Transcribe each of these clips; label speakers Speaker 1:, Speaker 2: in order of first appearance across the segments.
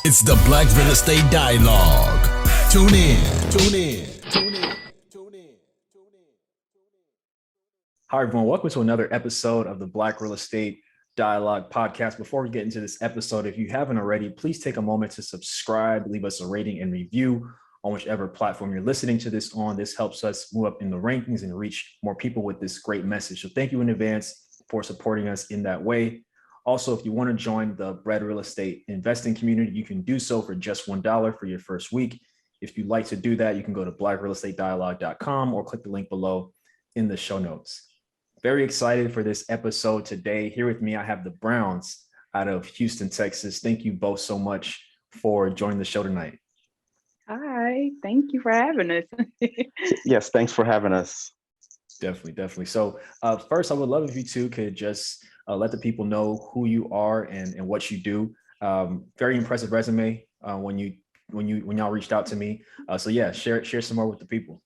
Speaker 1: It's the Black Real Estate Dialogue. Tune in. Tune in. Tune in. Tune in.
Speaker 2: Hi, everyone. Welcome to another episode of the Black Real Estate Dialogue podcast. Before we get into this episode, if you haven't already, please take a moment to subscribe, leave us a rating and review on whichever platform you're listening to this on. This helps us move up in the rankings and reach more people with this great message. So thank you in advance for supporting us in that way. Also, if you want to join the Bread Real Estate investing community, you can do so for just $1 for your first week. If you'd like to do that, you can go to blackrealestatedialogue.com or click the link below in the show notes. Very excited for this episode today. Here with me, I have the Browns out of Houston, Texas. Thank you both so much for joining the show tonight.
Speaker 3: Hi, thank you for having us.
Speaker 4: Yes, thanks for having us.
Speaker 2: Definitely. So first, I would love if you two could just let the people know who you are and what you do. Very impressive resume when y'all reached out to me. So yeah, share some more with the people.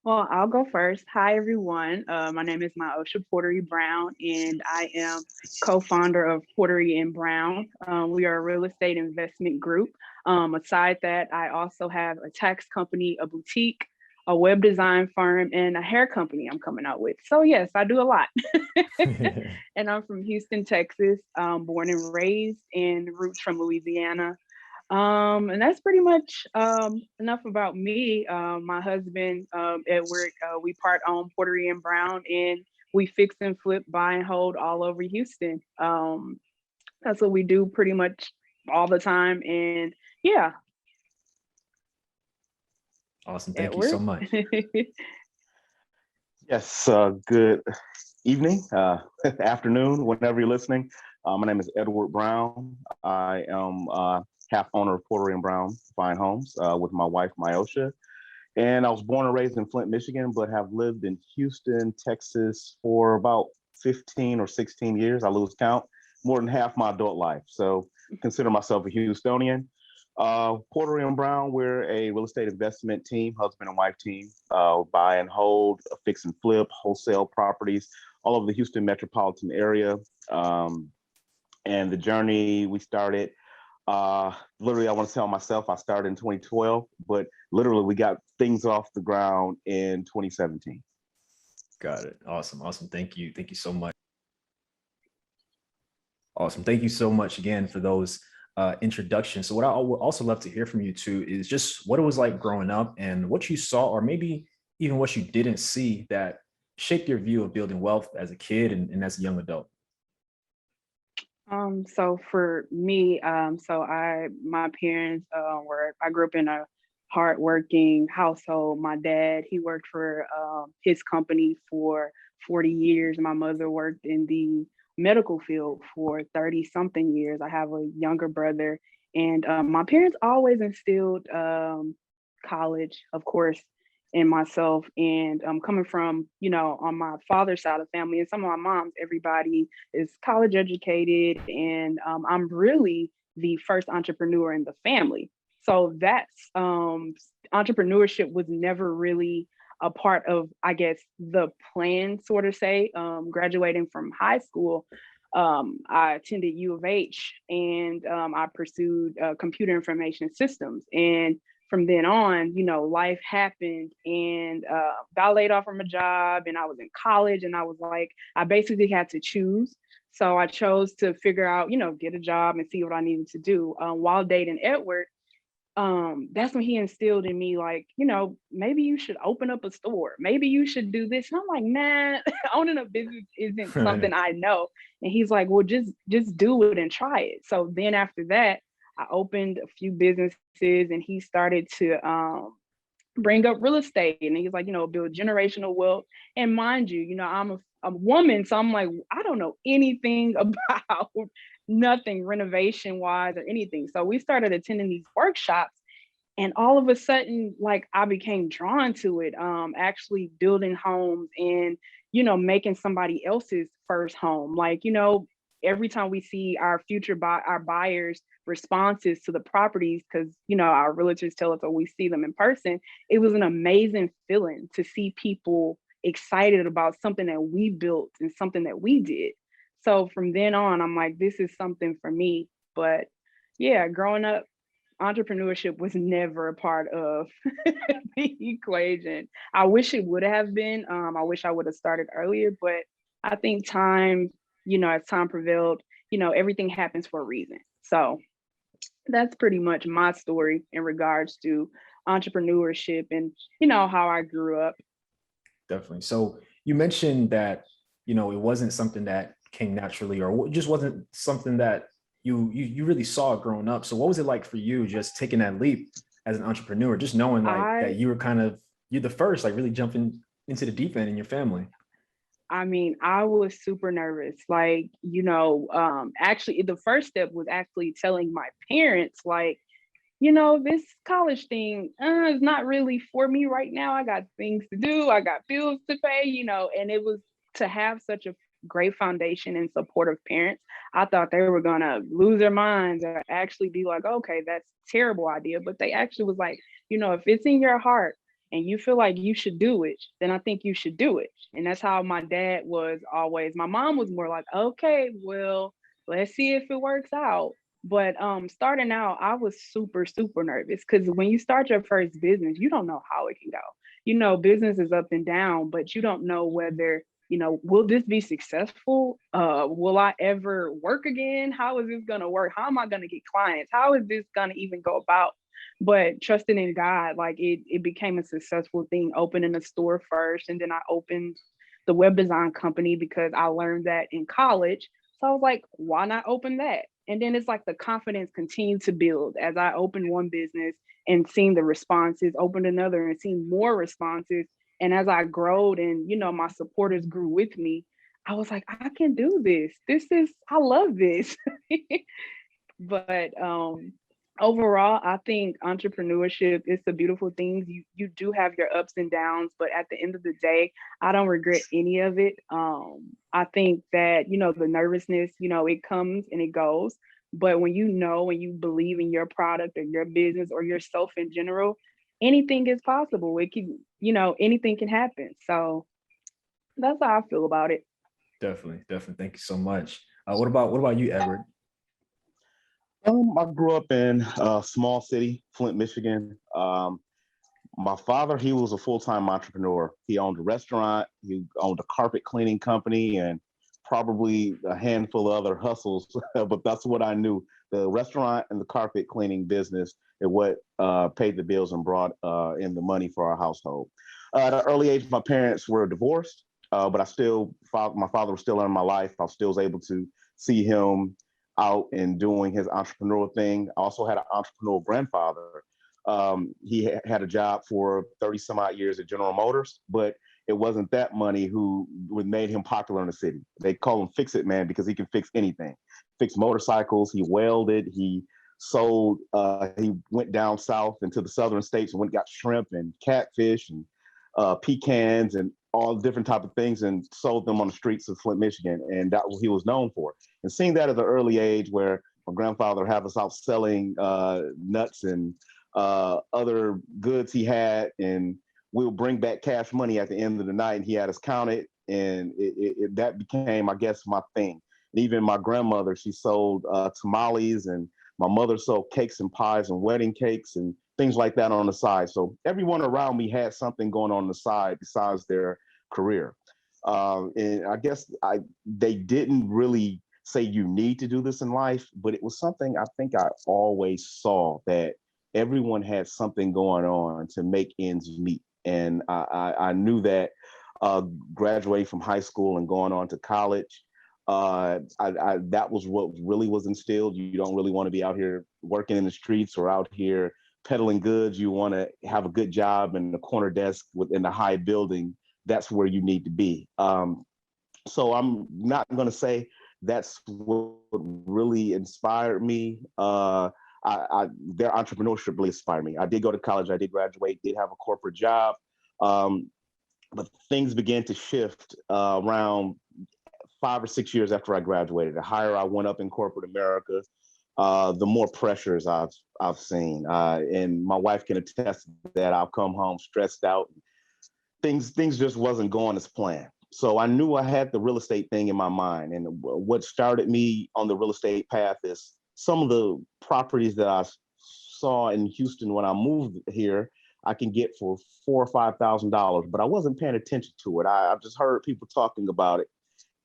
Speaker 3: Well, I'll go first. Hi, everyone. My name is Myosha Porterie-Brown, and I am co-founder of Porterie-Brown. We are a real estate investment group. Aside that, I also have a tax company, a boutique, a web design firm, and a hair company I'm coming out with. So yes, I do a lot. And I'm from Houston, Texas, born and raised, and roots from Louisiana. And that's pretty much enough about me. My husband, Edward, we part own Porterie-Brown, and we fix and flip, buy and hold all over Houston. That's what we do pretty much all the time. And yeah.
Speaker 2: Awesome. Thank you so much.
Speaker 4: Yes, good evening, afternoon, whenever you're listening. My name is Edward Brown. I am half owner of Porterie-Brown Fine Homes with my wife, Myosha. And I was born and raised in Flint, Michigan, but have lived in Houston, Texas for about 15 or 16 years. I lose count, more than half my adult life. So consider myself a Houstonian. Porterie-Brown, we're a real estate investment team, husband and wife team, buy and hold, fix and flip, wholesale properties all over the Houston metropolitan area. And the journey we started, literally, I want to tell myself I started in 2012, but literally we got things off the ground in 2017.
Speaker 2: Got it. Awesome. Thank you so much. Awesome. Thank you so much again for those introductions. So what I would also love to hear from you two is just what it was like growing up and what you saw, or maybe even what you didn't see that shaped your view of building wealth as a kid and as a young adult.
Speaker 3: So for me, my parents I grew up in a hardworking household. My dad, he worked for his company for 40 years. My mother worked in the medical field for 30 something years. I have a younger brother, and my parents always instilled college, of course, in myself. And coming from, on my father's side of the family and some of my moms, everybody is college educated, and I'm really the first entrepreneur in the family. So that's entrepreneurship was never really a part of, I guess, the plan, sort of say. Graduating from high school, I attended U of H, and I pursued computer information systems. And from then on, life happened, and got laid off from a job, and I was in college, and I was like, I basically had to choose. So I chose to figure out, get a job and see what I needed to do. While dating Edward, that's when he instilled in me, like, maybe you should open up a store. Maybe you should do this. And I'm like, nah, owning a business isn't something I know. And he's like, well, just do it and try it. So then after that, I opened a few businesses, and he started to bring up real estate. And he's like, build generational wealth. And mind you, I'm a woman. So I'm like, I don't know anything about nothing renovation wise or anything. So we started attending these workshops, and all of a sudden, like, I became drawn to it, actually building homes and, making somebody else's first home. Like, every time we see our our buyers' responses to the properties, because, our realtors tell us when we see them in person, it was an amazing feeling to see people excited about something that we built and something that we did. So from then on, I'm like, this is something for me. But yeah, growing up, entrepreneurship was never a part of the equation. I wish it would have been. I wish I would have started earlier, but I think time, as time prevailed, everything happens for a reason. So that's pretty much my story in regards to entrepreneurship and, how I grew up.
Speaker 2: Definitely. So you mentioned that, it wasn't something that came naturally, or just wasn't something that you really saw growing up. So what was it like for you just taking that leap as an entrepreneur, just knowing like that
Speaker 3: I
Speaker 2: you were you're the first, like really jumping into the deep end in your family?
Speaker 3: I mean, I was super nervous. Like, actually, the first step was actually telling my parents, like, this college thing is not really for me right now. I got things to do, I got bills to pay, and it was to have such a great foundation and supportive parents. I thought they were going to lose their minds or actually be like, okay, that's a terrible idea. But they actually was like, if it's in your heart and you feel like you should do it, then I think you should do it. And that's how my dad was always. My mom was more like, okay, well, let's see if it works out. But starting out, I was super, super nervous because when you start your first business, you don't know how it can go. Business is up and down, but you don't know whether, will this be successful? Will I ever work again? How is this gonna work? How am I gonna get clients? How is this gonna even go about? But trusting in God, like it became a successful thing, opening a store first, and then I opened the web design company because I learned that in college. So I was like, why not open that? And then it's like the confidence continued to build as I opened one business and seeing the responses, opened another and seeing more responses. And as I growed and, my supporters grew with me, I was like, I can do this. I love this. But overall, I think entrepreneurship is a beautiful thing. You do have your ups and downs, but at the end of the day, I don't regret any of it. I think that the nervousness, it comes and it goes. But when and you believe in your product or your business or yourself in general, anything is possible. It can, anything can happen. So that's how I feel about it.
Speaker 2: Definitely, definitely. Thank you so much. What about you, Edward?
Speaker 4: I grew up in a small city, Flint, Michigan. My father, he was a full-time entrepreneur. He owned a restaurant, he owned a carpet cleaning company, and probably a handful of other hustles. But that's what I knew. The restaurant and the carpet cleaning business is what paid the bills and brought in the money for our household. At an early age, my parents were divorced, but my father was still in my life. I still was able to see him out and doing his entrepreneurial thing. I also had an entrepreneurial grandfather. He had a job for 30 some odd years at General Motors, but it wasn't that money who made him popular in the city. They call him Fix It Man because he can fix anything. Fix motorcycles, he welded, he sold, he went down south into the southern states and went and got shrimp and catfish and pecans and all different type of things and sold them on the streets of Flint, Michigan. And that was what he was known for. And seeing that at an early age where my grandfather had us out selling nuts and other goods he had, and we would bring back cash money at the end of the night, and he had us count it, and that became, I guess, my thing. And even my grandmother, she sold tamales, and my mother sold cakes and pies and wedding cakes and things like that on the side. So everyone around me had something going on the side besides their career. And I guess they didn't really say you need to do this in life, but it was something I think I always saw that everyone had something going on to make ends meet. And I knew that graduating from high school and going on to college, that was what really was instilled. You don't really want to be out here working in the streets or out here peddling goods. You want to have a good job in the corner desk within the high building. That's where you need to be. So I'm not going to say that's what really inspired me. Their entrepreneurship really inspired me. I did go to college. I did graduate, did have a corporate job. But things began to shift around 5 or 6 years after I graduated. The higher I went up in corporate America, the more pressures I've seen. And my wife can attest that I've come home stressed out. Things just wasn't going as planned. So I knew I had the real estate thing in my mind. And what started me on the real estate path is some of the properties that I saw in Houston when I moved here, I can get for $4,000 or $5,000, but I wasn't paying attention to it. I've just heard people talking about it,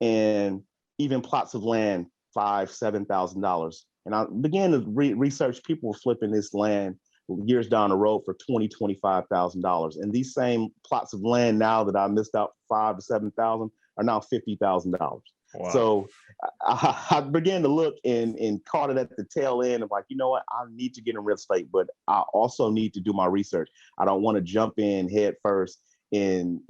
Speaker 4: and even plots of land, $5,000, $7,000. And I began to research. People were flipping this land years down the road for $20,000, $25,000, and these same plots of land now that I missed out $5,000 to $7,000 are now $50,000. Wow. So I began to look and caught it at the tail end of like, you know what, I need to get in real estate, but I also need to do my research. I don't want to jump in head first in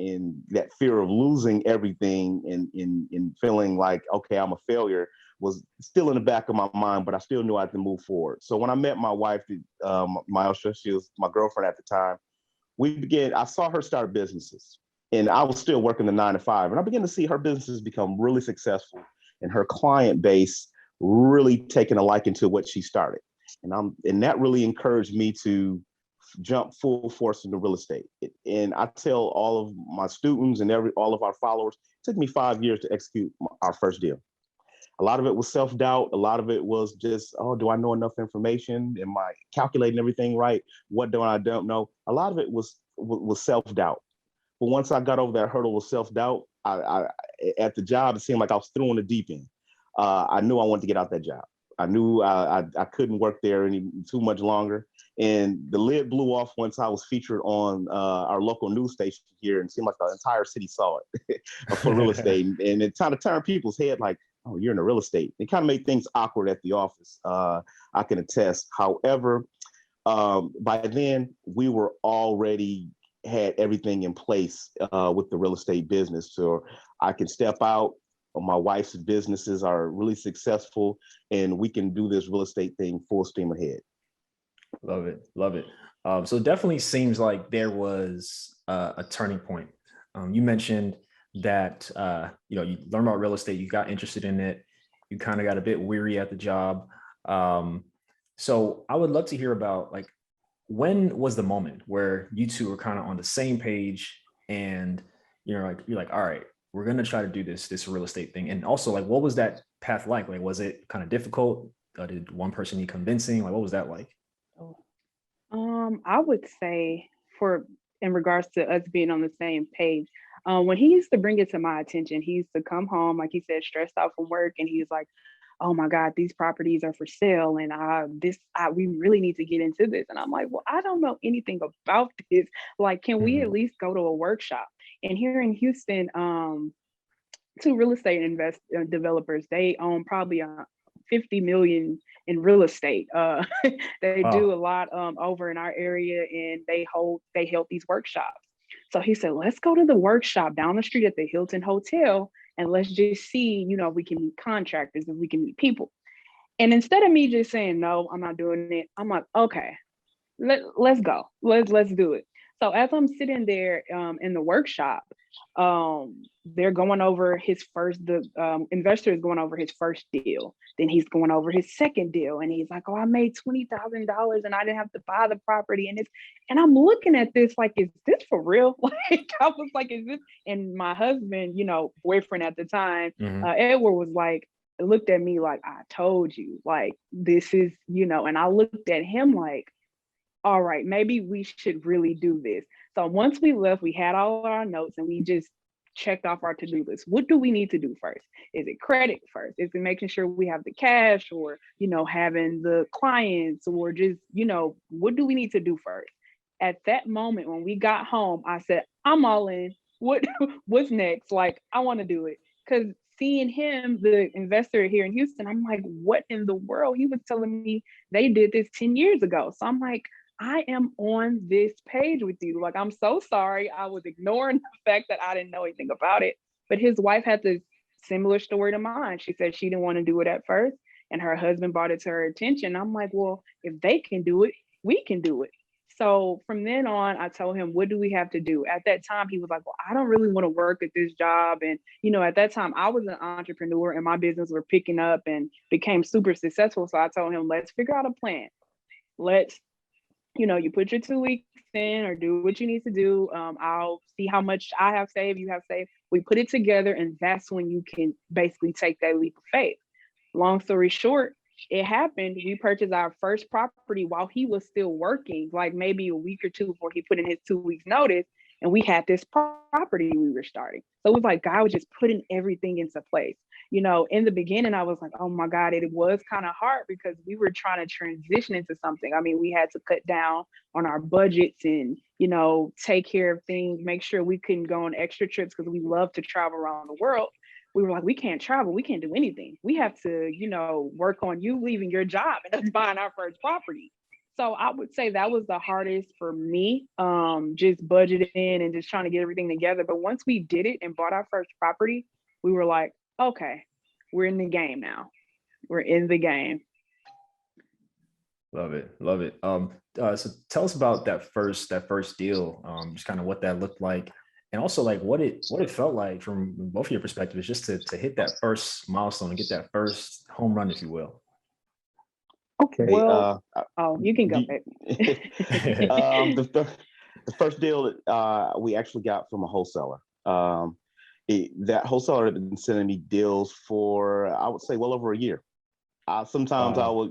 Speaker 4: that fear of losing everything and feeling like, okay, I'm a failure was still in the back of my mind, but I still knew I had to move forward. So when I met my wife, Myosha, she was my girlfriend at the time, I saw her start businesses. And I was still working the 9 to 5. And I began to see her businesses become really successful and her client base really taking a liking to what she started. And that really encouraged me to jump full force into real estate. And I tell all of my students and all of our followers, it took me 5 years to execute our first deal. A lot of it was self-doubt. A lot of it was just, oh, do I know enough information? Am I calculating everything right? What do I don't know? A lot of it was self-doubt. But once I got over that hurdle of self-doubt, I at the job, it seemed like I was thrown in the deep end. I knew I wanted to get out that job. I knew I couldn't work there too much longer. And the lid blew off once I was featured on our local news station here, and it seemed like the entire city saw it for real estate. And it kind of turned people's head like, oh, you're in the real estate. It kind of made things awkward at the office. I can attest. However, by then we were already had everything in place with the real estate business. So I can step out. My wife's businesses are really successful, and we can do this real estate thing full steam ahead.
Speaker 2: Love it. Love it. So it definitely seems like there was a turning point. You mentioned that, you learned about real estate, you got interested in it, you kind of got a bit weary at the job. So I would love to hear about, like, when was the moment where you two were kind of on the same page and you're like, all right, we're going to try to do this real estate thing. And also, like, what was that path like? Like, was it kind of difficult? Did one person need convincing? Like, what was that like?
Speaker 3: I would say in regards to us being on the same page, when he used to bring it to my attention, he used to come home, like he said, stressed out from work. And he was like, oh my God, these properties are for sale. And we really need to get into this. And I'm like, well, I don't know anything about this. Like, can we at least go to a workshop? And here in Houston, two real estate developers, they own probably 50 million in real estate. They do a lot over in our area, and they held these workshops. So he said, let's go to the workshop down the street at the Hilton Hotel, and let's just see, if we can meet contractors, if we can meet people. And instead of me just saying, no, I'm not doing it, I'm like, okay, let's go. Let's do it. So as I'm sitting there in the workshop, they're going over the investor is going over his first deal. Then he's going over his second deal. And he's like, oh, I made $20,000 and I didn't have to buy the property. And I'm looking at this like, is this for real? Like, I was like, is this? And my husband, boyfriend at the time, Edward was like, looked at me like, I told you, like, this is, and I looked at him like, all right, maybe we should really do this. So once we left, we had all our notes and we just checked off our to-do list. What do we need to do first? Is it credit first? Is it making sure we have the cash, or, having the clients, or just, what do we need to do first? At that moment, when we got home, I said, I'm all in. What's next? Like, I want to do it. Because seeing him, the investor here in Houston, I'm like, what in the world? He was telling me they did this 10 years ago. So I'm like, I am on this page with you. Like, I'm so sorry. I was ignoring the fact that I didn't know anything about it. But his wife had this similar story to mine. She said she didn't want to do it at first, and her husband brought it to her attention. I'm like, well, if they can do it, we can do it. So from then on, I told him, what do we have to do? At that time, he was like, well, I don't really want to work at this job. And, at that time, I was an entrepreneur and my business were picking up and became super successful. So I told him, let's figure out a plan. Let's, you put your 2 weeks in, or do what you need to do. I'll see how much I have saved, you have saved. We put it together, and that's when you can basically take that leap of faith. Long story short, it happened. We purchased our first property while he was still working, like maybe a week or two before he put in his 2 weeks notice. And we had this property we were starting. So it was like God was just putting everything into place. In the beginning, I was like, oh my God, it was kind of hard because we were trying to transition into something. I mean, we had to cut down on our budgets and, take care of things, make sure we couldn't go on extra trips because we love to travel around the world. We were like, we can't travel, we can't do anything. We have to, work on you leaving your job and us buying our first property. So I would say that was the hardest for me, just budgeting and just trying to get everything together. But once we did it and bought our first property, we were like, okay, we're in the game now. We're in the game.
Speaker 2: Love it. Love it. So tell us about that first deal, just kind of what that looked like. And also like what it felt like from both of your perspectives, just to hit that first milestone and get that first home run, if you will.
Speaker 3: Okay. Well, you can go.
Speaker 4: The first deal we actually got from a wholesaler. That wholesaler had been sending me deals for, I would say, well over a year. Sometimes I would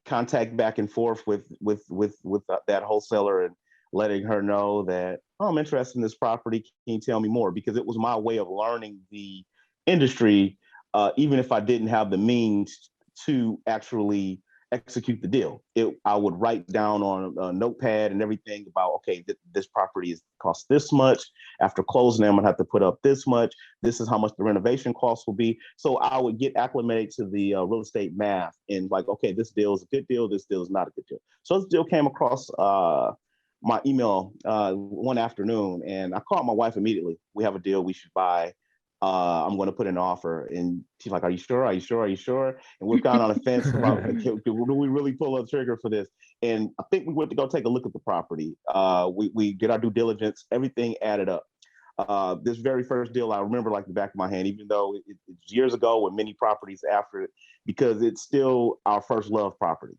Speaker 4: contact back and forth with that wholesaler and letting her know that, oh, I'm interested in this property. Can you tell me more? Because it was my way of learning the industry, even if I didn't have the means to actually execute the deal. I would write down on a notepad and everything about, okay, this property is cost this much. After closing, I'm gonna have to put up this much. This is how much the renovation costs will be. So I would get acclimated to the real estate math and like, okay, this deal is a good deal. This deal is not a good deal. So this deal came across my email one afternoon, and I called my wife immediately. We have a deal we should buy. I'm going to put in an offer. And she's like, are you sure? Are you sure? Are you sure? And we're kind of on the fence about, do we really pull the trigger for this? And I think we went to go take a look at the property. We did our due diligence. Everything added up. This very first deal, I remember like the back of my hand, even though it's years ago with many properties after it, because it's still our first love property.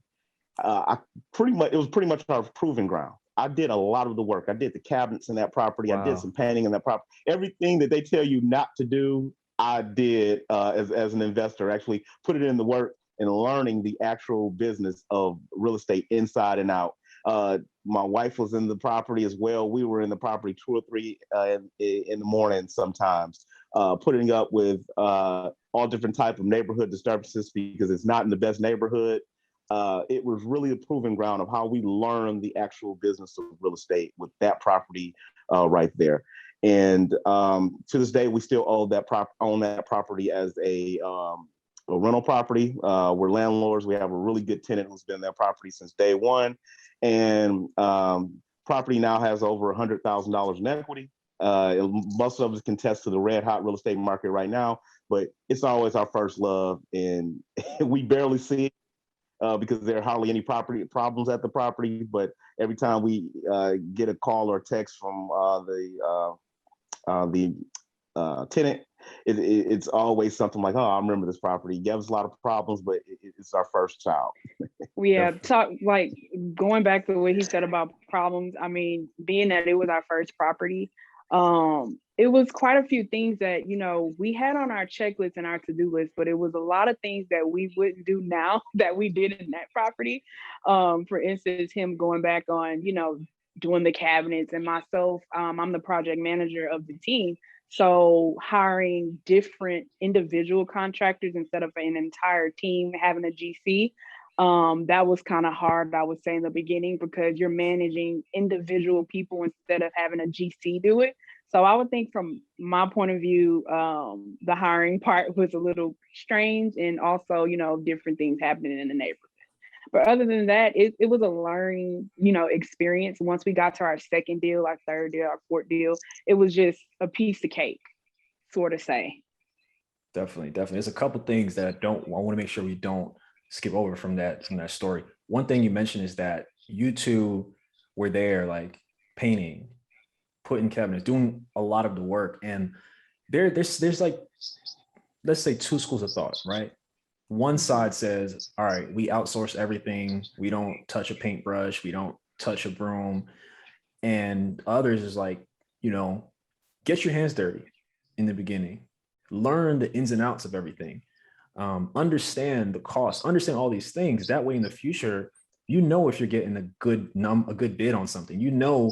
Speaker 4: It was pretty much our proving ground. I did a lot of the work. I did the cabinets in that property. Wow. I did some painting in that property. Everything that they tell you not to do, I did as an investor, actually put it in the work and learning the actual business of real estate inside and out. My wife was in the property as well. We were in the property 2 or 3 in the morning sometimes, putting up with all different type of neighborhood disturbances because it's not in the best neighborhood. It was really a proving ground of how we learned the actual business of real estate with that property right there. And to this day, we still own that property as a rental property. We're landlords. We have a really good tenant who's been in that property since day one. And property now has over $100,000 in equity. Most of us contest to the red hot real estate market right now, but it's always our first love. And we barely see it. Because there are hardly any property problems at the property, but every time we get a call or text from the tenant, it's always something like, "Oh, I remember this property. It gave us a lot of problems, but it's our first child."
Speaker 3: Yeah, like going back to what he said about problems. I mean, being that it was our first property, it was quite a few things that, we had on our checklist and our to-do list, but it was a lot of things that we wouldn't do now that we did in that property. For instance, him going back on, doing the cabinets, and myself, I'm the project manager of the team. So hiring different individual contractors instead of an entire team having a GC, that was kind of hard, I would say, in the beginning, because you're managing individual people instead of having a GC do it. So I would think from my point of view, the hiring part was a little strange, and also, different things happening in the neighborhood. But other than that, it was a learning, experience. Once we got to our second deal, our third deal, our fourth deal, it was just a piece of cake, sort of say.
Speaker 2: Definitely. There's a couple things that I want to make sure we don't skip over from that story. One thing you mentioned is that you two were there, like painting, putting cabinets, doing a lot of the work. And there's like, let's say 2 schools of thought, right? One side says, all right, we outsource everything. We don't touch a paintbrush. We don't touch a broom. And others is like, get your hands dirty in the beginning. Learn the ins and outs of everything. understand the cost, understand all these things. That way in the future, you know, if you're getting a good bid on something, you know,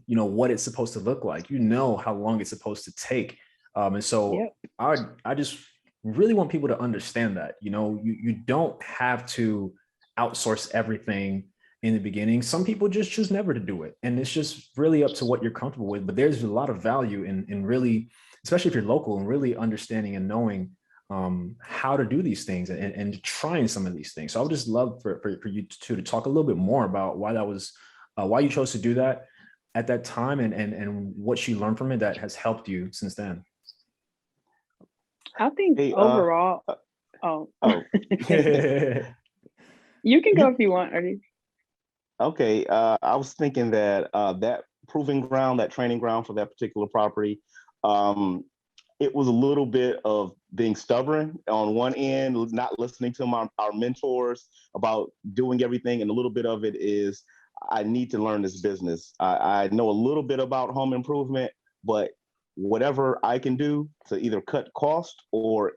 Speaker 2: you know, what it's supposed to look like, you know, how long it's supposed to take. And so I just really want people to understand that, you know, you don't have to outsource everything in the beginning. Some people just choose never to do it. And it's just really up to what you're comfortable with. But there's a lot of value in really, especially if you're local, and really understanding and knowing how to do these things and trying some of these things. So I would just love for you to talk a little bit more about why that was, why you chose to do that at that time, and what you learned from it that has helped you since then.
Speaker 3: I think overall, you can go if you want, Ernie.
Speaker 4: Okay, I was thinking that that proving ground, that training ground for that particular property, it was a little bit of being stubborn on one end, not listening to our mentors about doing everything. And a little bit of it is, I need to learn this business. I know a little bit about home improvement, but whatever I can do to either cut cost or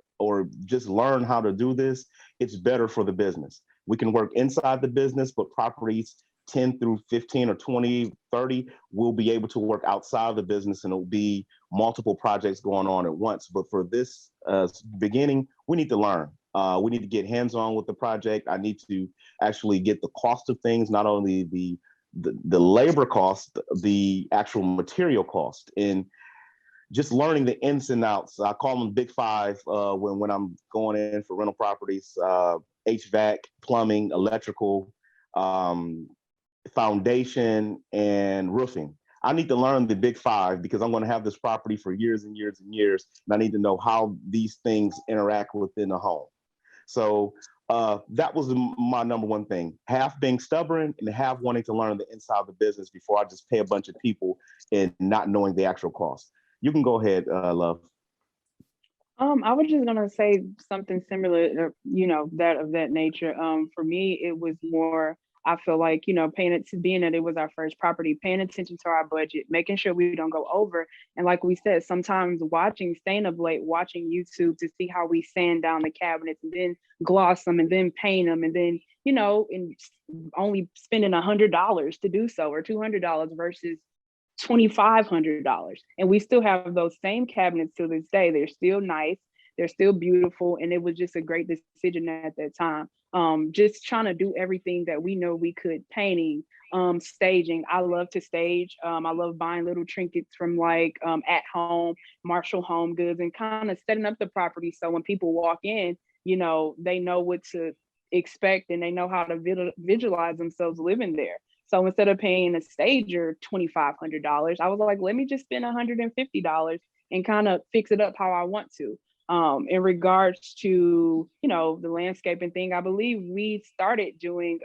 Speaker 4: just learn how to do this, it's better for the business. We can work inside the business, but properties 10 through 15 or 20, 30, we'll be able to work outside the business, and it'll be multiple projects going on at once. But for this beginning, we need to learn. We need to get hands-on with the project. I need to actually get the cost of things, not only the labor cost, the actual material cost, and just learning the ins and outs. I call them big five when I'm going in for rental properties: HVAC, plumbing, electrical, foundation, and roofing. I need to learn the big five because I'm going to have this property for years and years and years, and I need to know how these things interact within the home. So that was my number one thing: half being stubborn and half wanting to learn the inside of the business before I just pay a bunch of people and not knowing the actual cost. You can go ahead, Love.
Speaker 3: I was just gonna say something similar, you know, that of that nature. For me, it was more, I feel like, you know, being that it was our first property, paying attention to our budget, making sure we don't go over. And like we said, sometimes staying up late, watching YouTube to see how we sand down the cabinets and then gloss them and then paint them, and then, you know, and only spending $100 to do so, or $200 versus $2,500. And we still have those same cabinets to this day. They're still nice, they're still beautiful, and it was just a great decision at that time. Just trying to do everything that we know we could. Painting, staging. I love to stage. I love buying little trinkets from like At Home, Marshall Home Goods, and kind of setting up the property so when people walk in, you know, they know what to expect and they know how to visualize themselves living there. So instead of paying a stager $2,500, I was like, let me just spend $150 and kind of fix it up how I want to. In regards to, you know, the landscaping thing, I believe we started doing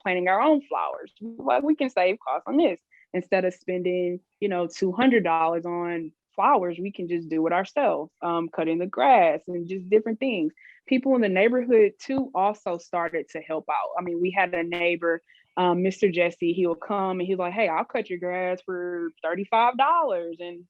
Speaker 3: planting our own flowers. Like, we can save costs on this. Instead of spending, you know, $200 on flowers, we can just do it ourselves, cutting the grass and just different things. People in the neighborhood too also started to help out. I mean, we had a neighbor, Mr. Jesse. He will come and he's like, hey, I'll cut your grass for $35 and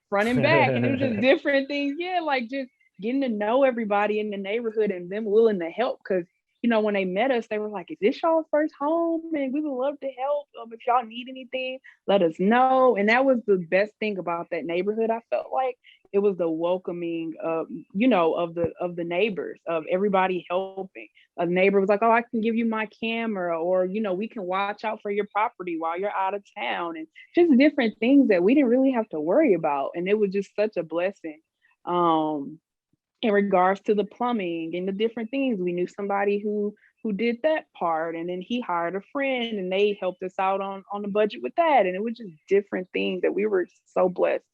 Speaker 3: front and back. And it was just different things. Yeah, like just getting to know everybody in the neighborhood and them willing to help. Because, you know, when they met us, they were like, is this y'all's first home? And we would love to help. If y'all need anything, let us know. And that was the best thing about that neighborhood. I felt like it was the welcoming of, you know, of the neighbors, of everybody helping. A neighbor was like, oh, I can give you my camera, or, you know, we can watch out for your property while you're out of town, and just different things that we didn't really have to worry about. And it was just such a blessing. In regards to the plumbing and the different things, we knew somebody who did that part, and then he hired a friend and they helped us out on the budget with that. And it was just different things that we were so blessed.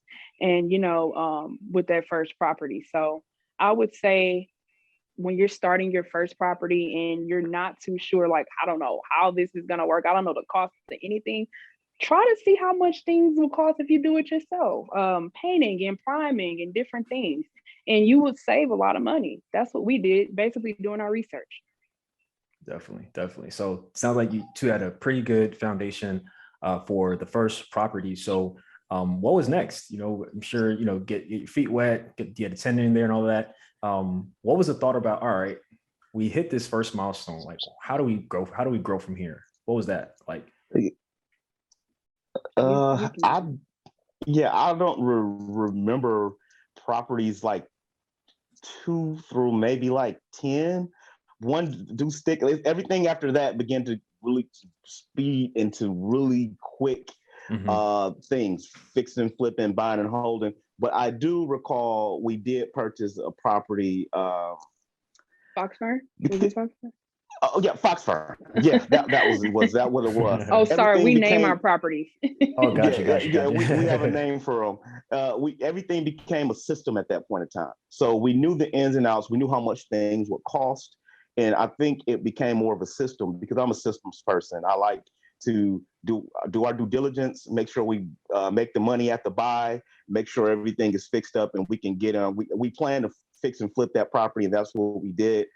Speaker 3: And, you know, with that first property. So I would say, when you're starting your first property and you're not too sure, like, I don't know how this is going to work, I don't know the cost of anything, try to see how much things will cost if you do it yourself. Painting and priming and different things. And you would save a lot of money. That's what we did, basically doing our research.
Speaker 2: Definitely. So it sounds like you two had a pretty good foundation for the first property. So what was next? You know, I'm sure, you know, get your feet wet, get the attendant in there and all that. What was the thought about, all right, we hit this first milestone. Like, how do we go? How do we grow from here? What was that like?
Speaker 4: I Yeah, I don't remember properties like 2 through maybe like 10. One do stick. Everything after that began to really speed into really quick
Speaker 2: Mhm.
Speaker 4: things, fixing, flipping, buying, and holding. But I do recall we did purchase a property.
Speaker 3: Foxfire? Was it Foxfire?
Speaker 4: Oh yeah, Foxfire. Yeah, that was that what it was.
Speaker 3: Oh, sorry,
Speaker 4: Everything
Speaker 3: we name our
Speaker 4: became
Speaker 3: properties.
Speaker 2: Oh,
Speaker 4: yeah,
Speaker 2: gotcha, gotcha,
Speaker 4: yeah. We have a
Speaker 2: gotcha.
Speaker 4: name for them. We everything became a system at that point in time. So we knew the ins and outs. We knew how much things would cost, and I think it became more of a system because I'm a systems person. I like to do our due diligence, make sure we make the money at the buy, make sure everything is fixed up, and we can get on. We plan to fix and flip that property, and that's what we did.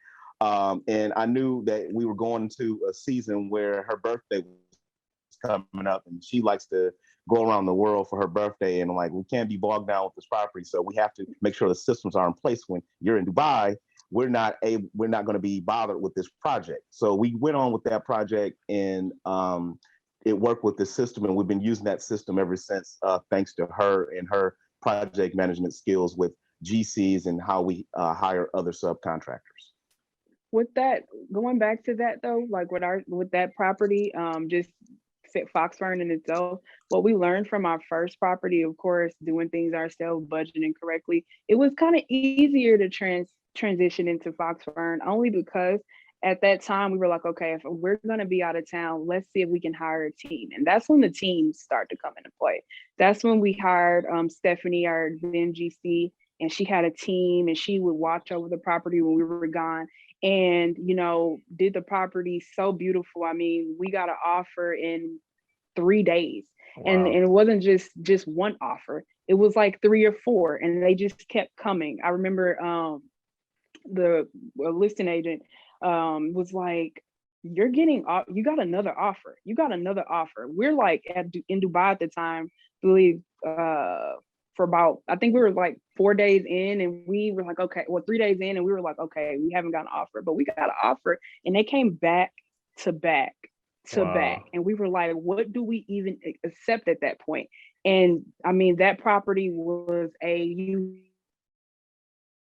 Speaker 4: And I knew that we were going into a season where her birthday was coming up, and she likes to go around the world for her birthday. And I'm like, we can't be bogged down with this property, so we have to make sure the systems are in place. When you're in Dubai, we're not going to be bothered with this project. So we went on with that project, and it worked with the system, and we've been using that system ever since. Thanks to her and her project management skills with GCs and how we hire other subcontractors.
Speaker 3: With that, going back to that though, like with that property, just Foxfern in itself, what we learned from our first property, of course, doing things ourselves, budgeting correctly, it was kind of easier to transition into Foxfern only because at that time we were like, okay, if we're gonna be out of town, let's see if we can hire a team. And that's when the teams start to come into play. That's when we hired Stephanie, our then GC, and she had a team and she would watch over the property when we were gone and did the property so beautiful. I mean, we got an offer in 3 days, and
Speaker 2: Wow.
Speaker 3: it wasn't just one offer, it was like 3 or 4, and they just kept coming. I remember the listing agent was like, you got another offer, we're like in Dubai at the time, I believe, for about, I think we were like 4 days in, and we were like, okay, well, 3 days in, and we were like, okay, we haven't got an offer, but we got an offer, and they came back to back to back,
Speaker 2: Wow.
Speaker 3: and we were like, what do we even accept at that point? And I mean, that property was you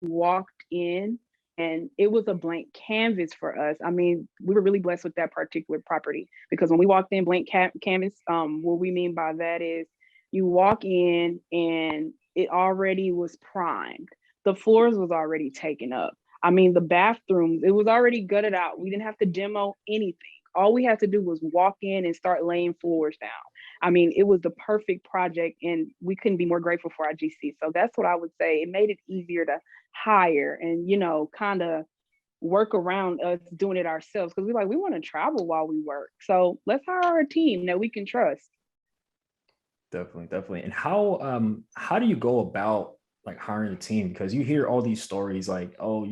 Speaker 3: walked in and it was a blank canvas for us. I mean, we were really blessed with that particular property because when we walked in, blank canvas, what we mean by that is you walk in and it already was primed. The floors was already taken up. I mean, the bathrooms, it was already gutted out. We didn't have to demo anything. All we had to do was walk in and start laying floors down. I mean, it was the perfect project, and we couldn't be more grateful for our GC. So that's what I would say. It made it easier to hire and, kind of work around us doing it ourselves, because we want to travel while we work. So let's hire a team that we can trust.
Speaker 2: Definitely, definitely. And how do you go about like hiring a team? Because you hear all these stories like, oh,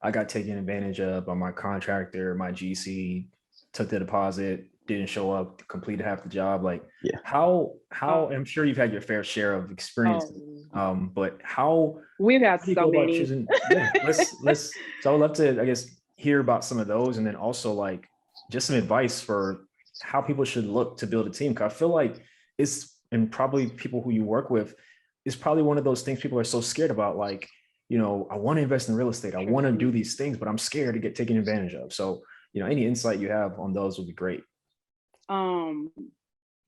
Speaker 2: I got taken advantage of by my contractor, my GC took the deposit, didn't show up, completed half the job. Like
Speaker 4: Yeah.
Speaker 2: how I'm sure you've had your fair share of experiences. But how
Speaker 3: We've had
Speaker 2: do you
Speaker 3: so
Speaker 2: go about
Speaker 3: many.
Speaker 2: choosing? Yeah, let's so I would love to, I guess, hear about some of those, and then also like just some advice for how people should look to build a team. Cause I feel like and probably people who you work with, is probably one of those things people are so scared about. Like, I want to invest in real estate. I want to do these things, but I'm scared to get taken advantage of. So, any insight you have on those would be great.
Speaker 3: From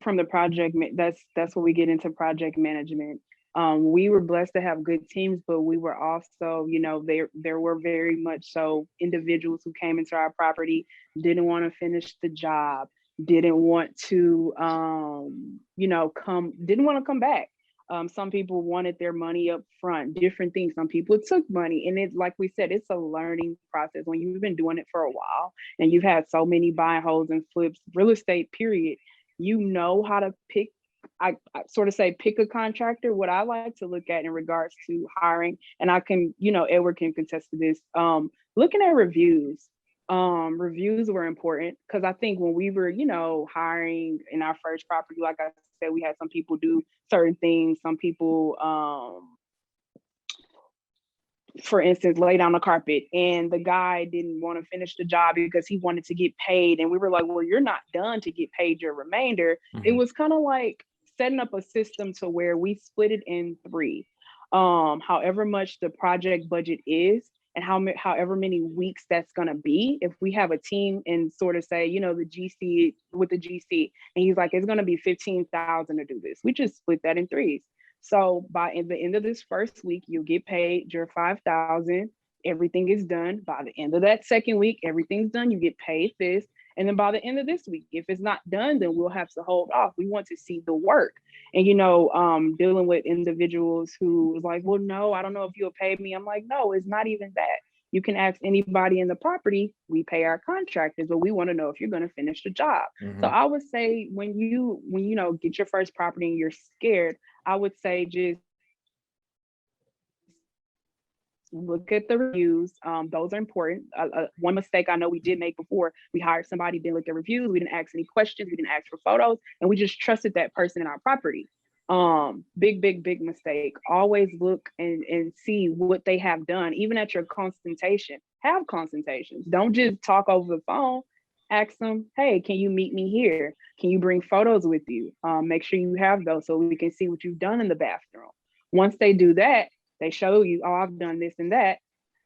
Speaker 3: the project, that's what we get into project management. We were blessed to have good teams, but we were also, there were very much so individuals who came into our property, didn't want to finish the job, didn't want to, didn't want to come back. Some people wanted their money up front, different things. Some people took money. And it, like we said, it's a learning process. When you've been doing it for a while and you've had so many buy, holds, and flips, real estate, period, you know how to pick. I sort of say pick a contractor. What I like to look at in regards to hiring, and I can, Edward can contest to this, looking at reviews. Reviews were important because I think when we were, hiring in our first property, like I said, we had some people do certain things, some people for instance, lay down the carpet, and the guy didn't want to finish the job because he wanted to get paid. And we were like, well, you're not done to get paid your remainder.
Speaker 2: Mhm.
Speaker 3: It was kind of like setting up a system to where we split it in three. However much the project budget is, and however many weeks that's going to be. If we have a team and sort of say, the GC with the GC, and he's like, it's going to be 15,000 to do this. We just split that in threes. So by the end of this first week, you'll get paid your 5,000. Everything is done. By the end of that second week, everything's done. You get paid this. And then by the end of this week, if it's not done, then we'll have to hold off. We want to see the work. And, dealing with individuals who was like, well, no, I don't know if you'll pay me. I'm like, no, it's not even that. You can ask anybody in the property. We pay our contractors, but we want to know if you're going to finish the job.
Speaker 2: Mhm.
Speaker 3: So I would say when you get your first property and you're scared, I would say just look at the reviews. Those are important. One mistake I know we did make before, we hired somebody, didn't look at reviews, we didn't ask any questions, we didn't ask for photos, and we just trusted that person in our property. Big mistake. Always look and see what they have done. Even at your consultation, have consultations. Don't just talk over the phone. Ask them, hey, can you meet me here? Can you bring photos with you? Make sure you have those so we can see what you've done in the bathroom. Once they do that, they show you, oh, I've done this and that.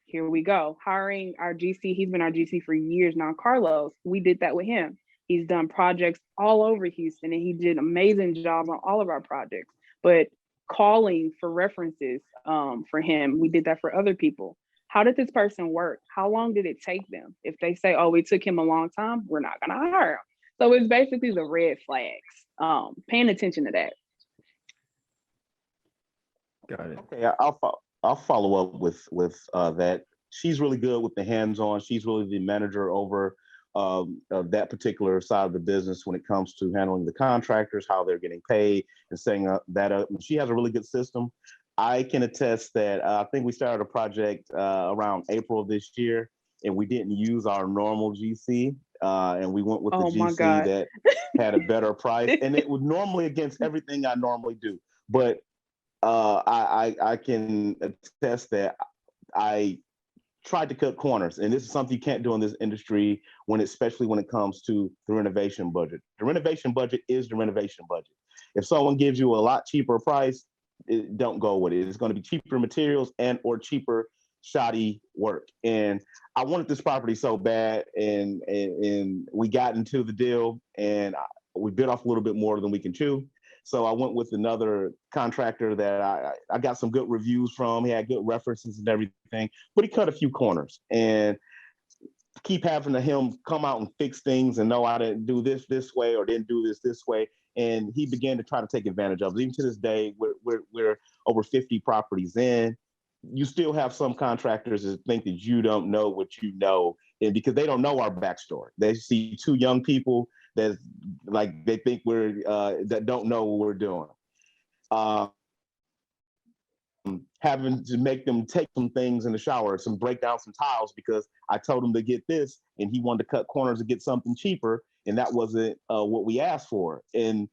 Speaker 3: Here we go. Hiring our GC. He's been our GC for years now. Carlos, we did that with him. He's done projects all over Houston, and he did an amazing job on all of our projects. But calling for references for him, we did that for other people. How did this person work? How long did it take them? If they say, oh, it took him a long time, we're not going to hire him. So it's basically the red flags. Paying attention to that.
Speaker 2: Got it.
Speaker 4: Okay, I'll follow up with that. She's really good with the hands-on. She's really the manager over that particular side of the business when it comes to handling the contractors, how they're getting paid, and setting that up. She has a really good system. I can attest that I think we started a project around April of this year, and we didn't use our normal GC, and we went with the GC that had a better price, and it was normally against everything I normally do. But I can attest that I tried to cut corners, and this is something you can't do in this industry especially when it comes to the renovation budget. The renovation budget is the renovation budget. If someone gives you a lot cheaper price, don't go with it. It's going to be cheaper materials and or cheaper shoddy work. And I wanted this property so bad, and we got into the deal, and we bit off a little bit more than we can chew. So I went with another contractor that I got some good reviews from. He had good references and everything, but he cut a few corners, and keep having him come out and fix things and no, I didn't do this way or didn't do this way. And he began to try to take advantage of it. Even to this day, we're over 50 properties in. You still have some contractors that think that you don't know what you know, and because they don't know our backstory. They see two young people that like they think we're that don't know what we're doing. Having to make them take some things in the shower, break down some tiles because I told him to get this and he wanted to cut corners to get something cheaper, and that wasn't what we asked for. And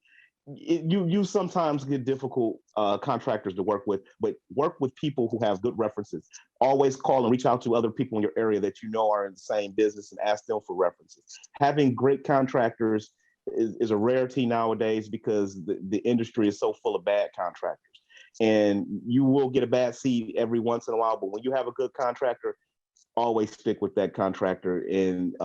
Speaker 4: you sometimes get difficult contractors to work with, but work with people who have good references. Always call and reach out to other people in your area that you know are in the same business and ask them for references. Having great contractors is a rarity nowadays because the industry is so full of bad contractors. And you will get a bad seed every once in a while, but when you have a good contractor, always stick with that contractor. And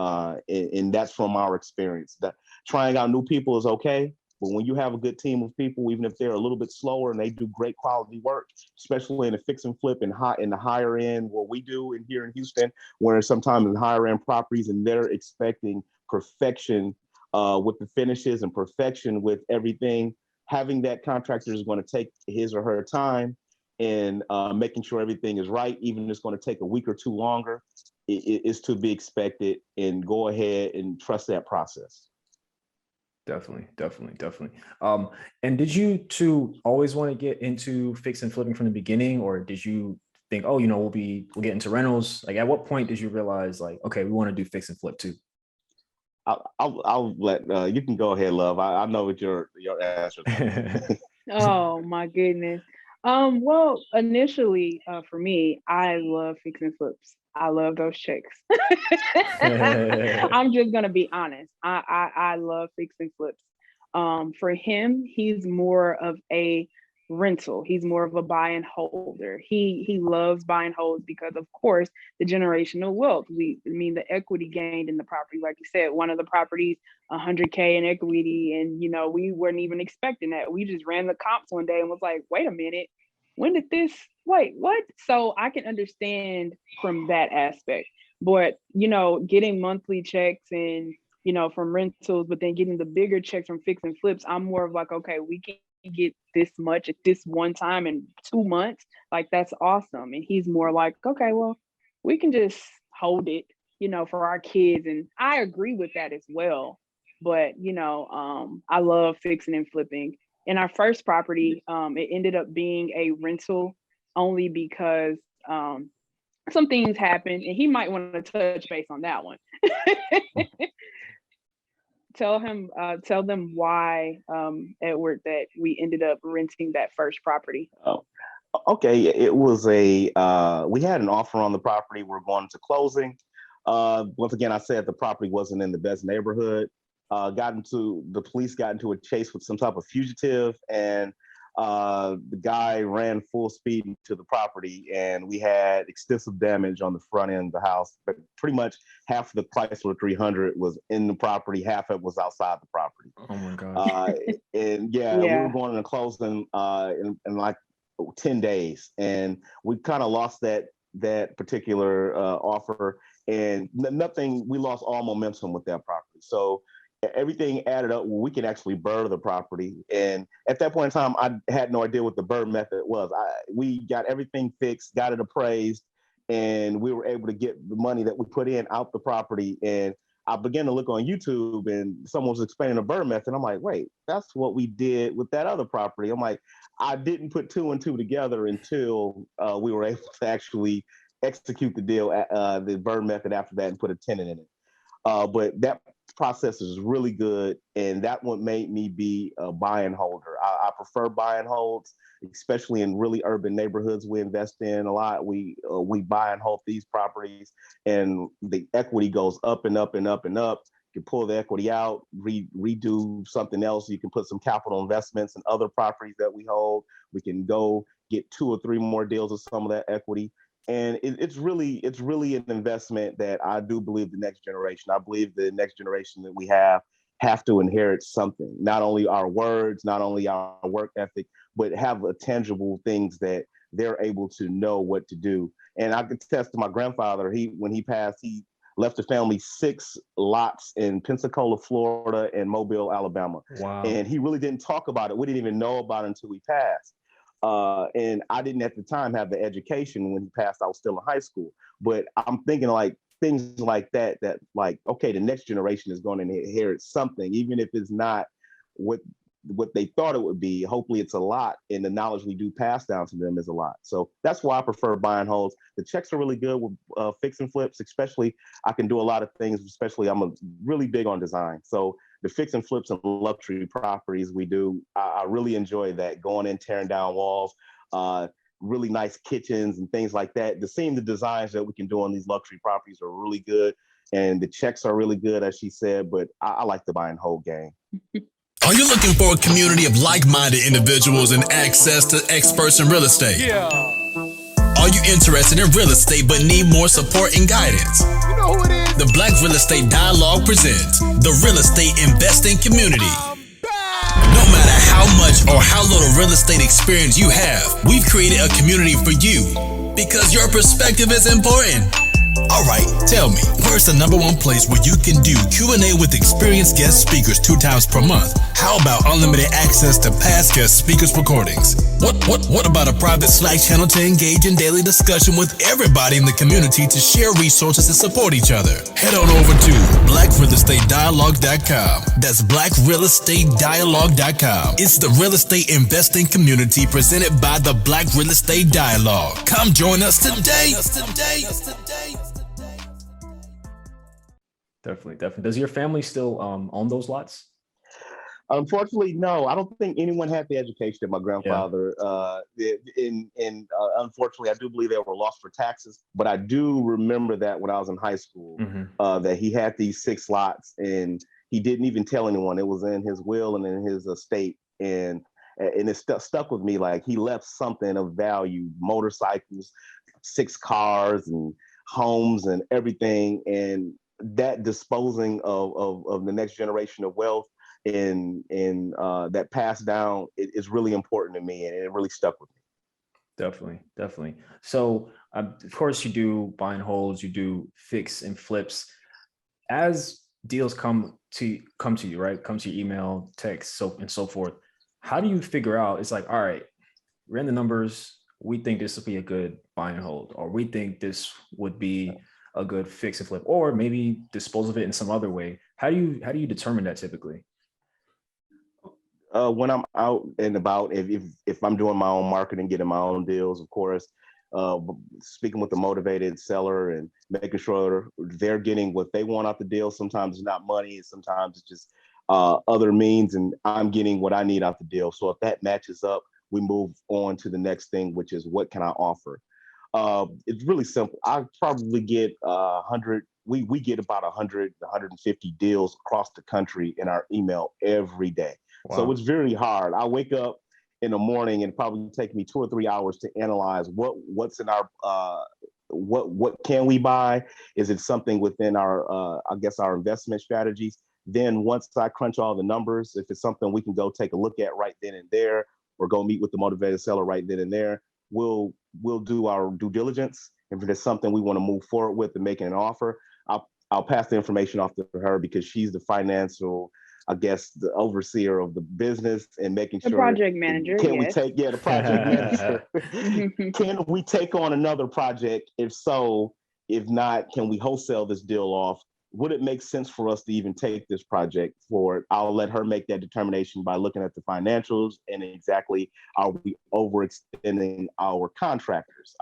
Speaker 4: that's from our experience. That trying out new people is okay, but when you have a good team of people, even if they're a little bit slower and they do great quality work, especially in the fix and flip and in the higher end, what we do in here in Houston, where sometimes in higher end properties and they're expecting perfection with the finishes and perfection with everything. Having that contractor is going to take his or her time and making sure everything is right, even if it's going to take a week or two longer, is to be expected, and go ahead and trust that process.
Speaker 2: Definitely. And did you two always want to get into fix and flipping from the beginning, or did you think, oh, we'll get into rentals? Like, at what point did you realize, like, okay, we want to do fix and flip too?
Speaker 4: I'll let you can go ahead, love. I know what your answer is.
Speaker 3: Oh my goodness. Well, initially, for me, I love fixing flips. I love those checks. I'm just gonna be honest. I love fixing flips. For him, he's more of a rental. He's more of a buy and holder. He loves buy and holds because, of course, the generational wealth. I mean, the equity gained in the property. Like you said, one of the properties, 100K in equity, and we weren't even expecting that. We just ran the comps one day and was like, wait a minute, when did this? Wait, what? So I can understand from that aspect. But getting monthly checks and from rentals, but then getting the bigger checks from fix and flips, I'm more of like, okay, we can get this much at this one time in 2 months. Like, that's awesome. And he's more like, okay, well, we can just hold it, for our kids. And I agree with that as well. But I love fixing and flipping. In our first property, it ended up being a rental only because some things happened, and he might want to touch base on that one. Tell them why, Edward, that we ended up renting that first property.
Speaker 4: Oh, okay. It was we had an offer on the property. We're going to closing. Once again, I said the property wasn't in the best neighborhood. The police got into a chase with some type of fugitive, and the guy ran full speed to the property, and we had extensive damage on the front end of the house. But pretty much half of the Chrysler 300 was in the property, half of it was outside the property.
Speaker 2: Oh my God.
Speaker 4: And we were going to closing in like 10 days, and we kind of lost that particular offer, and we lost all momentum with that property. So everything added up. We can actually burr the property. And at that point in time, I had no idea what the burr method was. We got everything fixed, got it appraised, and we were able to get the money that we put in out the property. And I began to look on YouTube, and someone was explaining the burr method. I'm like, wait, that's what we did with that other property. I'm like, I didn't put two and two together until we were able to actually execute the deal, the burr method after that, and put a tenant in it. But that process is really good, and that one made me be a buy and holder. I prefer buy and holds, especially in really urban neighborhoods we invest in a lot. We buy and hold these properties, and the equity goes up and up and up and up. You can pull the equity out, redo something else. You can put some capital investments in other properties that we hold. We can go get 2 or 3 more deals of some of that equity. And it's really an investment that I do believe the next generation. I believe the next generation that we have to inherit something, not only our words, not only our work ethic, but have tangible things that they're able to know what to do. And I could attest to my grandfather. When he passed, he left the family 6 lots in Pensacola, Florida, and Mobile, Alabama.
Speaker 2: Wow.
Speaker 4: And he really didn't talk about it. We didn't even know about it until he passed. And I didn't at the time have the education. When he passed, I was still in high school. But I'm thinking like things like that like, okay, the next generation is going to inherit something, even if it's not what they thought it would be. Hopefully it's a lot, and the knowledge we do pass down to them is a lot. So that's why I prefer buy and holds. The checks are really good with fix and flips, especially. I can do a lot of things, especially I'm really big on design. So the fix and flips and luxury properties we do, I really enjoy that, going in, tearing down walls, really nice kitchens and things like that. The designs that we can do on these luxury properties are really good, and the checks are really good, as she said, but I like the buy and hold game.
Speaker 1: Are you looking for a community of like-minded individuals and access to experts in real estate?
Speaker 5: Yeah.
Speaker 1: Are you interested in real estate but need more support and guidance?
Speaker 5: You know who it is?
Speaker 1: The Black Real Estate Dialogue presents the Real Estate Investing Community. No matter how much or how little real estate experience you have, we've created a community for you because your perspective is important. All right, tell me, where's the #1 place where you can do Q&A with experienced guest speakers 2 times per month? How about unlimited access to past guest speakers' recordings? What about a private Slack channel to engage in daily discussion with everybody in the community to share resources and support each other? Head on over to blackrealestatedialogue.com. That's blackrealestatedialogue.com. It's the real estate investing community presented by the Black Real Estate Dialogue. Come join us today.
Speaker 2: Definitely. Does your family still own those lots?
Speaker 4: Unfortunately, no. I don't think anyone had the education that my
Speaker 2: Yeah.
Speaker 4: grandfather. Unfortunately, I do believe they were lost for taxes. But I do remember that when I was in high school,
Speaker 2: Hmm.
Speaker 4: that he had these 6 lots, and he didn't even tell anyone. It was in his will and in his estate, and it stuck with me. Like he left something of value: motorcycles, 6 cars, and homes, and everything. And that disposing of the next generation of wealth and that passed down is really important to me, and it really stuck with me.
Speaker 2: Definitely, definitely. So, of course, you do buy and holds, you do fix and flips. As deals come to you, right? Come to your email, text, so and so forth. How do you figure out? It's like, all right, ran the numbers. We think this would be a good buy and hold, or we think this would be a good fix and flip, or maybe dispose of it in some other way. How do you determine that typically?
Speaker 4: When I'm out and about, if I'm doing my own marketing, getting my own deals, of course, uh, speaking with the motivated seller and making sure they're getting what they want out the deal. Sometimes it's not money, sometimes it's just other means, and I'm getting what I need out the deal. So if that matches up, we move on to the next thing, which is what can I offer. It's really simple. I probably get 100. We get about 100, 150 deals across the country in our email every day. So
Speaker 2: Wow.
Speaker 4: it's very hard. I wake up in the morning and probably take me 2 or 3 hours to analyze what's in our what can we buy? Is it something within our I guess our investment strategies? Then once I crunch all the numbers, if it's something we can go take a look at right then and there, or go meet with the motivated seller right then and there, we'll do our due diligence. If it's something we want to move forward with and making an offer, I'll pass the information off to her because she's the financial, I guess, the overseer of the business and making
Speaker 3: The
Speaker 4: sure,
Speaker 3: project manager,
Speaker 4: can we
Speaker 3: yes.
Speaker 4: take, yeah, the project manager, can we take on another project? If so, if not, can we wholesale this deal off? Would it make sense for us to even take this project forward? I'll let her make that determination by looking at the financials and exactly, are we overextending our contractors?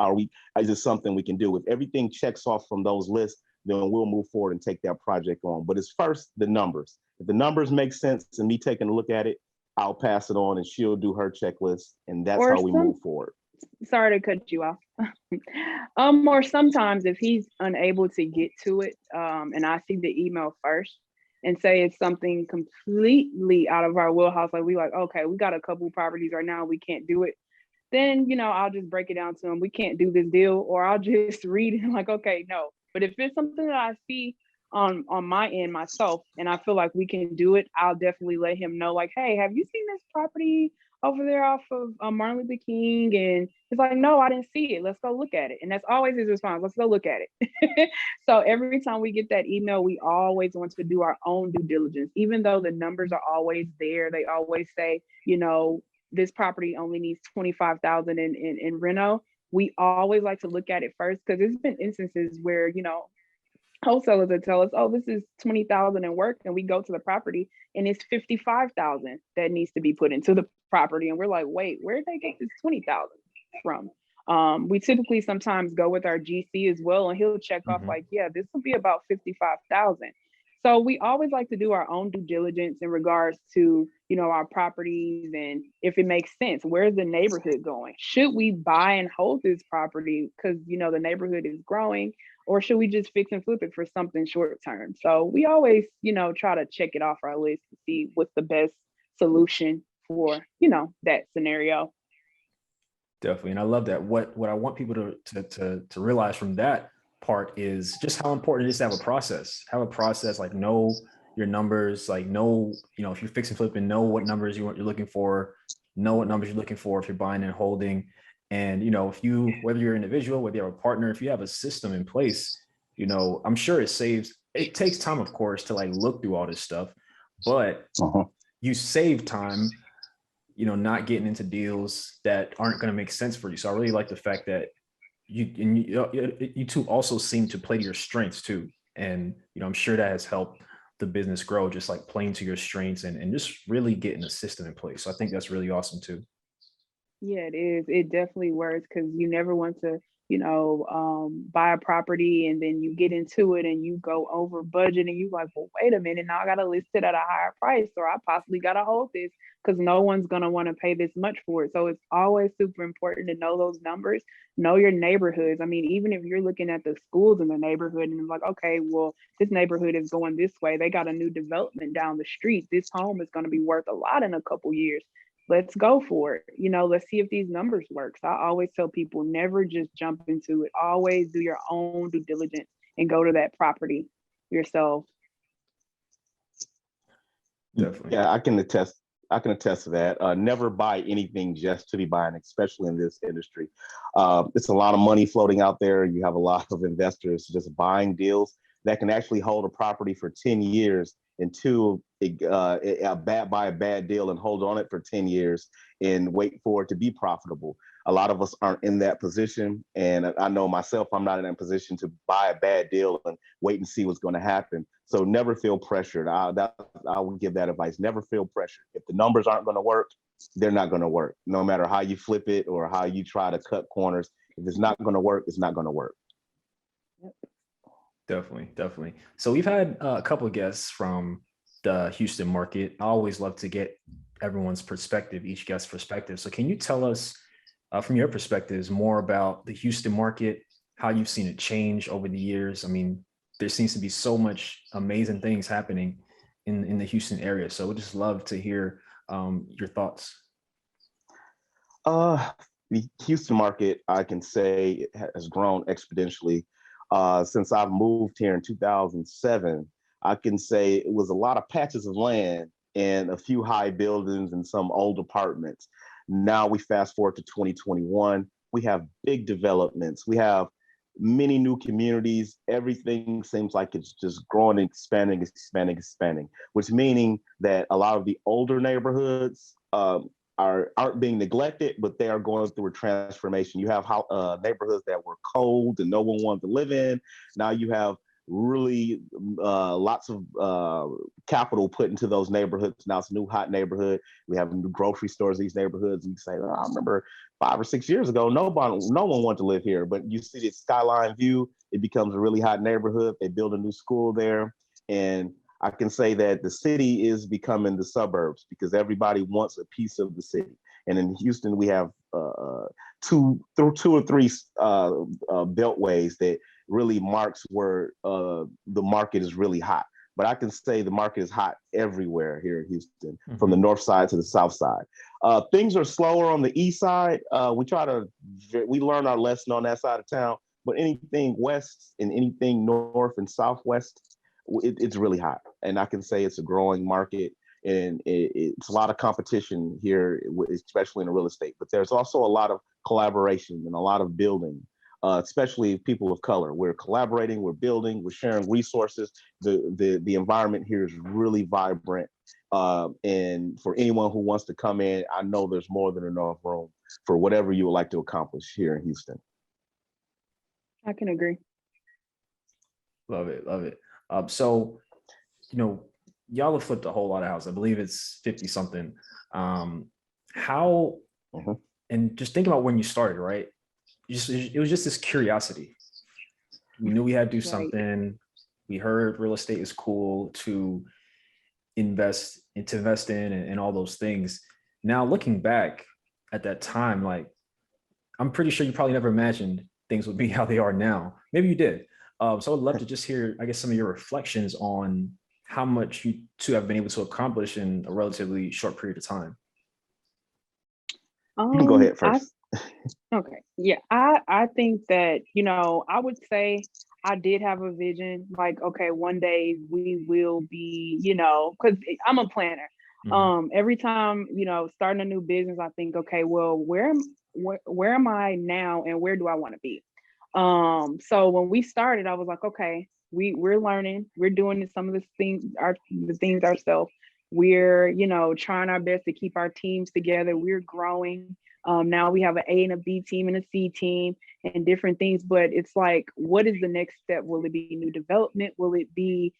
Speaker 4: Is this something we can do? If everything checks off from those lists, then we'll move forward and take that project on. But it's first the numbers. If the numbers make sense and me taking a look at it, I'll pass it on and she'll do her checklist, and that's
Speaker 3: Or
Speaker 4: how we move forward.
Speaker 3: sorry to cut you off. Or sometimes if he's unable to get to it, and I see the email first and say it's something completely out of our wheelhouse, like we like, okay, we got a couple properties right now, we can't do it. Then, I'll just break it down to him. We can't do this deal, or I'll just read it like, okay, no. But if it's something that I see on my end myself, and I feel like we can do it, I'll definitely let him know. Like, hey, have you seen this property over there off of Martin Luther King? And he's like, no, I didn't see it. Let's go look at it. And that's always his response. Let's go look at it. So every time we get that email, we always want to do our own due diligence, even though the numbers are always there. They always say, this property only needs 25,000 in reno. We always like to look at it first, because there's been instances where, wholesalers that tell us, oh, this is 20,000 in work, and we go to the property and it's 55,000 that needs to be put into the property. And we're like, wait, where did they get this 20,000 from? We typically sometimes go with our GC as well, and he'll check off like, yeah, this will be about 55,000. So we always like to do our own due diligence in regards to, our properties, and if it makes sense, where's the neighborhood going? Should we buy and hold this property because, the neighborhood is growing, or should we just fix and flip it for something short term? So we always, try to check it off our list to see what's the best solution for, that scenario.
Speaker 2: Definitely. And I love that. What I want people to realize from that part is just how important it is to have a process. Have a process, like know your numbers, like know, if you're fixing flipping, know what numbers you're looking for, know what numbers you're looking for if you're buying and holding. And if you, whether you're an individual, whether you have a partner, if you have a system in place, I'm sure it takes time, of course, to like look through all this stuff, but you save time, not getting into deals that aren't going to make sense for you. So I really like the fact that you two also seem to play to your strengths too. And, I'm sure that has helped the business grow, just like playing to your strengths and just really getting a system in place. So I think that's really awesome too.
Speaker 3: Yeah, it is. It definitely works, because you never want to buy a property and then you get into it and you go over budget and you like, well, wait a minute, now I got to list it at a higher price, or I possibly got to hold this because no one's going to want to pay this much for it. So it's always super important to know those numbers, know your neighborhoods. I mean, even if you're looking at the schools in the neighborhood and like, okay, well, this neighborhood is going this way. They got a new development down the street. This home is going to be worth a lot in a couple years. Let's go for it. Let's see if these numbers work. So I always tell people, never just jump into it. Always do your own due diligence and go to that property yourself.
Speaker 2: Definitely.
Speaker 4: Yeah, I can attest to that. Never buy anything just to be buying, especially in this industry. It's a lot of money floating out there. You have a lot of investors just buying deals that can actually hold a property for 10 years until buy a bad deal and hold on it for 10 years and wait for it to be profitable. A lot of us aren't in that position. And I know myself, I'm not in that position to buy a bad deal and wait and see what's going to happen. So never feel pressured. I would give that advice. Never feel pressured. If the numbers aren't going to work, they're not going to work. No matter how you flip it or how you try to cut corners, if it's not going to work, it's not going to work.
Speaker 2: Definitely. So we've had a couple of guests from the Houston market. I always love to get everyone's perspective, each guest's perspective. So can you tell us from your perspectives more about the Houston market, how you've seen it change over the years? I mean, there seems to be so much amazing things happening in the Houston area. So we'd just love to hear your thoughts.
Speaker 4: The Houston market, I can say, has grown exponentially. Since I've moved here in 2007, I can say it was a lot of patches of land and a few high buildings and some old apartments. Now we fast forward to 2021, we have big developments. We have many new communities. Everything seems like it's just growing, expanding, which meaning that a lot of the older neighborhoods aren't being neglected, but they are going through a transformation. You have neighborhoods that were cold and no one wanted to live in. Now you have really lots of capital put into those neighborhoods. Now it's a new hot neighborhood. We have new grocery stores in these neighborhoods. And you say, oh, I remember 5 or 6 years ago, no one wanted to live here. But you see the skyline view, it becomes a really hot neighborhood. They build a new school there. And I can say that the city is becoming the suburbs because everybody wants a piece of the city. And in Houston, we have two or three beltways that really marks where the market is really hot. But I can say the market is hot everywhere here in Houston, from the north side to the south side. Things are slower on the east side. We learn our lesson on that side of town, but anything west and anything north and southwest, it's really hot. And I can say it's a growing market, and it's a lot of competition here, especially in the real estate. But there's also a lot of collaboration and a lot of building, especially people of color. We're collaborating, we're building, we're sharing resources. The environment here is really vibrant. And for anyone who wants to come in, I know there's more than enough room for whatever you would like to accomplish here in Houston.
Speaker 3: I can agree.
Speaker 2: Love it. So, y'all have flipped a whole lot of houses. I believe it's 50 something. How, and just think about when you started, right? It was just this curiosity. We knew we had to do something. We heard real estate is cool to invest in and all those things. Now, looking back at that time, like, I'm pretty sure you probably never imagined things would be how they are now. Maybe you did. So I'd love to just hear, I guess, some of your reflections on how much you two have been able to accomplish in a relatively short period of time.
Speaker 4: You can go ahead first.
Speaker 3: Okay. Yeah. I think that, I would say I did have a vision, like, okay, one day we will be, because I'm a planner. Every time, starting a new business, I think, okay, well, where am I now and where do I want to be? So when we started, I was like, okay, we're learning, we're doing some of the things ourselves. We're, trying our best to keep our teams together. We're growing. Now we have an A and a B team and a C team and different things, but it's like, what is the next step? Will it be new development? Will it be,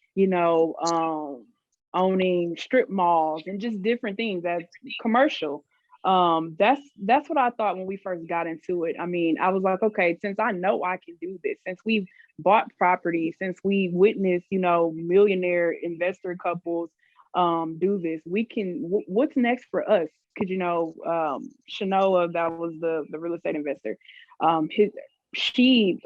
Speaker 3: owning strip malls and just different things that's commercial? That's what I thought when we first got into it. I mean, I was like, okay, since I know I can do this, since we've bought property, since we witnessed, millionaire investor couples do this, we can. What's next for us? Because Shanoa, that was the real estate investor. His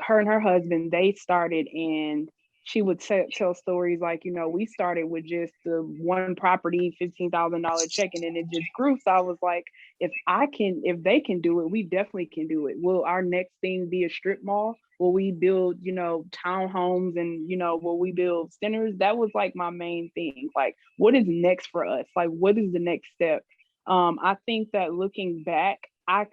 Speaker 3: her and her husband, they started, and she would tell stories like, we started with just the one property, $15,000 check, and then it just grew. So I was like, if they can do it, we definitely can do it. Will our next thing be a strip mall? Will we build, townhomes, and, will we build centers? That was like my main thing. Like, what is next for us? Like, what is the next step? I think that looking back, I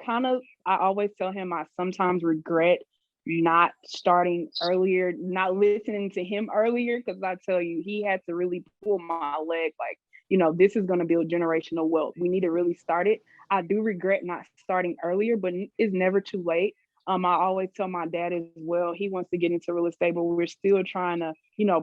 Speaker 3: always tell him I sometimes regret not starting earlier, not listening to him earlier, because I tell you, he had to really pull my leg. Like, this is going to build generational wealth. We need to really start it. I do regret not starting earlier, but it's never too late. I always tell my dad as well, he wants to get into real estate, but we're still trying to,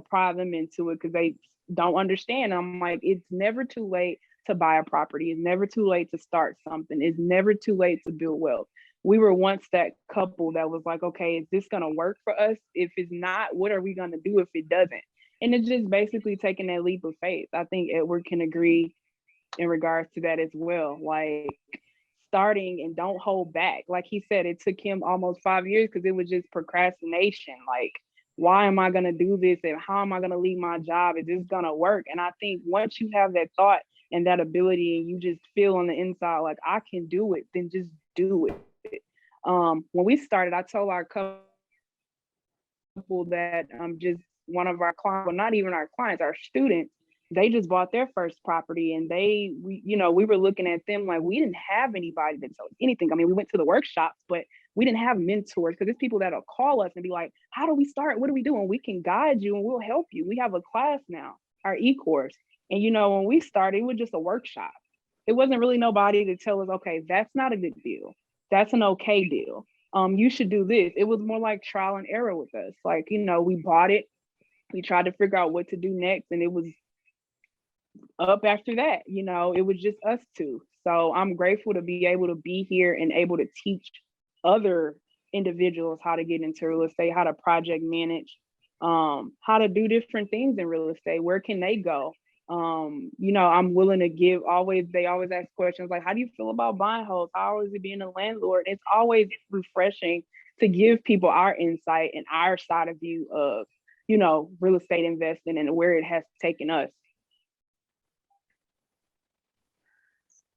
Speaker 3: pry them into it because they don't understand. I'm like, it's never too late to buy a property. It's never too late to start something. It's never too late to build wealth. We were once that couple that was like, okay, is this going to work for us? If it's not, what are we going to do if it doesn't? And it's just basically taking that leap of faith. I think Edward can agree in regards to that as well. Like, starting and don't hold back. Like he said, it took him almost 5 years because it was just procrastination. Like, why am I going to do this? And how am I going to leave my job? Is this going to work? And I think once you have that thought and that ability, and you just feel on the inside, like, I can do it, then just do it. When we started, I told our couple that just one of our clients, well, not even our clients, our students, they just bought their first property, and we were looking at them like we didn't have anybody that told us anything. I mean, we went to the workshops, but we didn't have mentors, because there's people that'll call us and be like, how do we start? What are we doing? We can guide you and we'll help you. We have a class now, our e-course. And when we started, it was just a workshop. It wasn't really nobody to tell us, okay, that's not a good deal. That's an okay deal. You should do this. It was more like trial and error with us. Like, we bought it. We tried to figure out what to do next, and it was up after that. It was just us two. So I'm grateful to be able to be here and able to teach other individuals how to get into real estate, how to project manage, how to do different things in real estate. Where can they go? I'm willing to give. They always ask questions like, how do you feel about buying homes? How is it being a landlord? It's always refreshing to give people our insight and our side of view of, real estate investing and where it has taken us.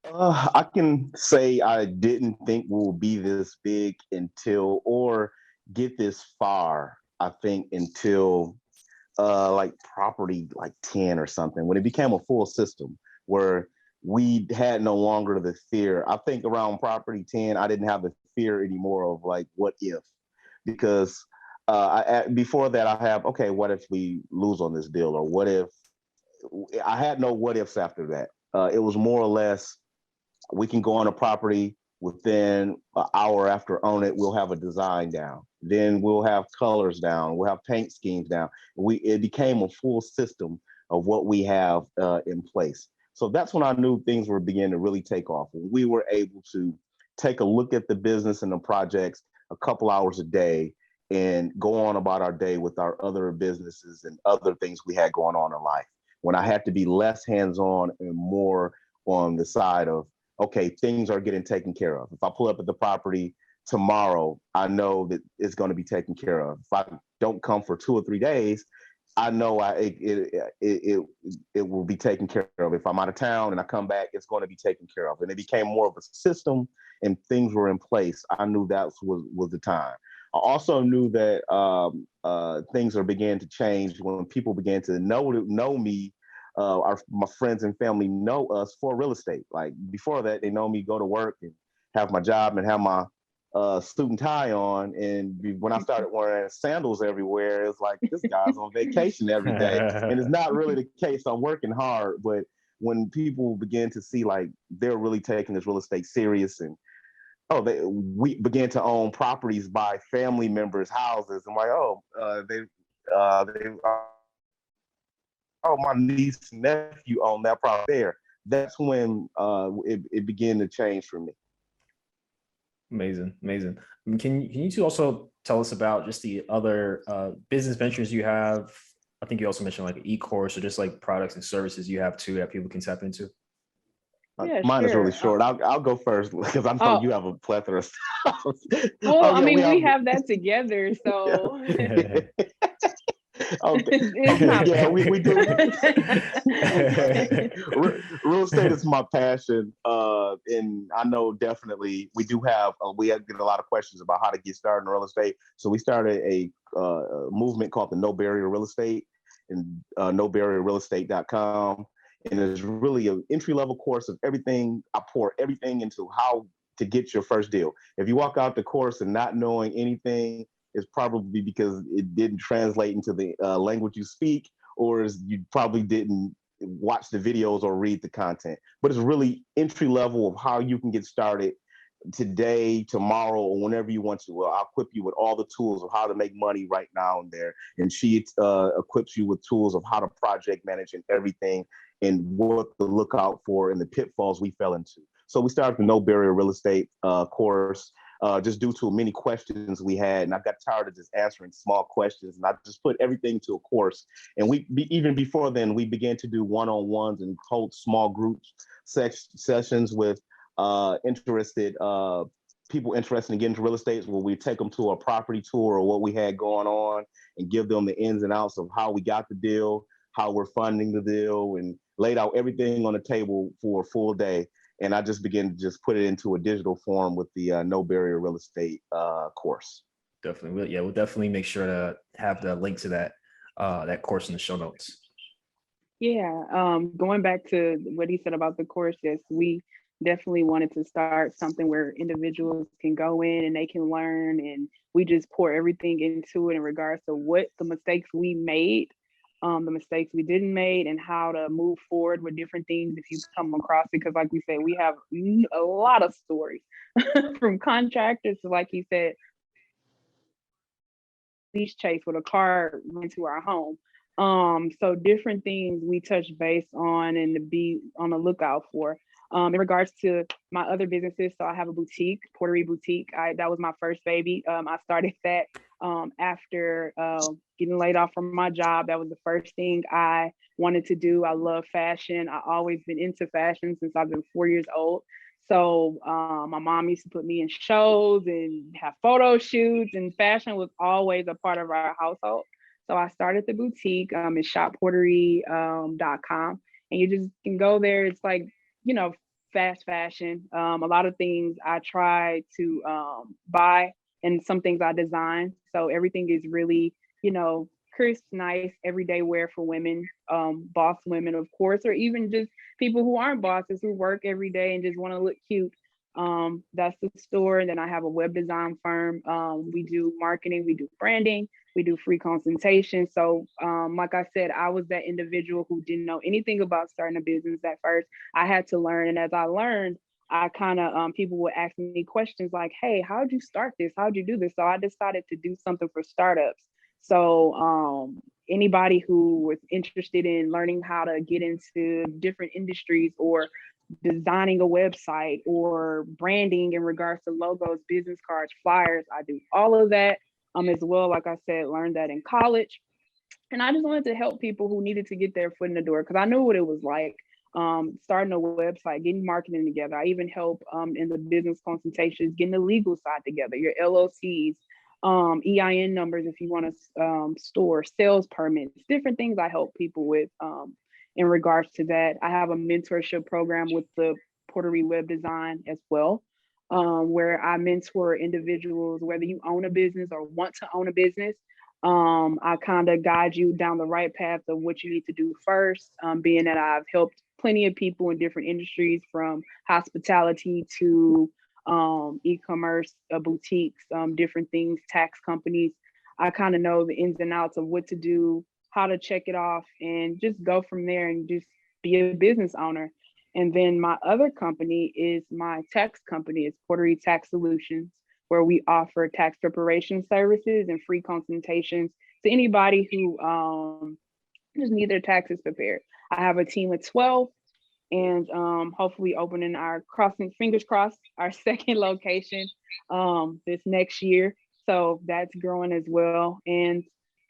Speaker 4: I can say I didn't think we'll be this big or get this far. I think until like property like 10 or something, when it became a full system where we had no longer the fear. I think around property 10, I didn't have the fear anymore of like, what if? Because before that, I have, okay, what if we lose on this deal? Or what if? I had no what ifs after that. It was more or less, we can go on a property within an hour after own it, we'll have a design down. Then we'll have colors down. We'll have paint schemes down. It became a full system of what we have in place. So that's when I knew things were beginning to really take off. When we were able to take a look at the business and the projects a couple hours a day and go on about our day with our other businesses and other things we had going on in life. When I had to be less hands-on and more on the side of, okay, things are getting taken care of. If I pull up at the property tomorrow, I know that it's going to be taken care of. If I don't come for 2 or 3 days, I know it will be taken care of. If I'm out of town and I come back, it's going to be taken care of. And it became more of a system, and things were in place. I knew that was the time. I also knew that things are beginning to change when people began to know me. My friends and family know us for real estate. Like before that, they know me go to work and have my job and have my suit and tie on. And when I started wearing sandals everywhere, it's like, this guy's on vacation every day. And it's not really the case. I'm working hard. But when people begin to see like they're really taking this real estate serious, and we began to own properties by family members' houses. I'm like, my niece and nephew own that property there. that's when it began to change for me.
Speaker 2: Amazing. Can you two also tell us about just the other business ventures you have? I think you also mentioned like an e-course or just like products and services you have too that people can tap into.
Speaker 3: Yeah,
Speaker 4: Mine is really
Speaker 3: sure.
Speaker 4: short. I'll go first because I know you have a plethora of stuff.
Speaker 3: Well, I mean, we have that together, so
Speaker 4: okay.
Speaker 3: it's not.
Speaker 4: Yeah, we do. Real estate is my passion, and I know definitely we do have get a lot of questions about how to get started in real estate. So we started a movement called the No Barrier Real Estate, and nobarrierrealestate.com. And it's really an entry level course of everything. I pour everything into how to get your first deal. If you walk out the course and not knowing anything, it's probably because it didn't translate into the language you speak, or you probably didn't watch the videos or read the content. But it's really entry level of how you can get started today, tomorrow, or whenever you want to. Well, I'll equip you with all the tools of how to make money right now and there. And she equips you with tools of how to project manage and everything, and what to look out for and the pitfalls we fell into. So we started the No Barrier Real Estate course just due to many questions we had. And I got tired of just answering small questions. And I just put everything to a course. And even before then, we began to do one-on-ones and hold small groups sessions with interested people interested in getting into real estate, where we take them to a property tour or what we had going on and give them the ins and outs of how we got the deal, how we're funding the deal, and laid out everything on the table for a full day. And I just began to just put it into a digital form with the No Barrier Real Estate course.
Speaker 2: Definitely. We'll definitely make sure to have the link to that course in the show notes.
Speaker 3: Yeah, going back to what he said about the course, yes, we definitely wanted to start something where individuals can go in and they can learn, and we just pour everything into it in regards to what the mistakes we made, the mistakes we didn't make, and how to move forward with different things if you come across it. Because like we said, we have a lot of stories from contractors to, like he said, police chase with a car into our home. So different things we touch base on and to be on the lookout for. In regards to my other businesses, so I have a boutique, Porterie Boutique. That was my first baby. I started that after getting laid off from my job. That was the first thing I wanted to do. I love fashion. I've always been into fashion since I've been 4 years old. So my mom used to put me in shows and have photo shoots, and fashion was always a part of our household. So I started the boutique. It's shopporterie.com, and you just can go there. It's like, fast fashion. A lot of things I try to buy, and some things I design. So everything is really, crisp, nice, everyday wear for women, boss women, of course, or even just people who aren't bosses, who work every day and just want to look cute. That's the store. And then I have a web design firm. We do marketing, we do branding, we do free consultations. So like I said, I was that individual who didn't know anything about starting a business at first. I had to learn. And as I learned, I kind of, people would ask me questions like, hey, how'd you start this? How'd you do this? So I decided to do something for startups. So anybody who was interested in learning how to get into different industries, or designing a website, or branding in regards to logos, business cards, flyers, I do all of that as well. Like I said, learned that in college. And I just wanted to help people who needed to get their foot in the door, because I knew what it was like starting a website, getting marketing together. I even help in the business consultations, getting the legal side together, your LLCs, EIN numbers if you want to store, sales permits, different things I help people with in regards to that. I have a mentorship program with the Porterie Web Design as well, where I mentor individuals, whether you own a business or want to own a business. I kind of guide you down the right path of what you need to do first, being that I've helped plenty of people in different industries, from hospitality to e-commerce, boutiques, different things, tax companies. I kind of know the ins and outs of what to do, how to check it off, and just go from there and just be a business owner. And then my other company is my tax company. It's Porterie Tax Solutions, where we offer tax preparation services and free consultations to anybody who just need their taxes prepared. I have a team of 12. and hopefully opening our fingers crossed, our second location this next year. So that's growing as well. And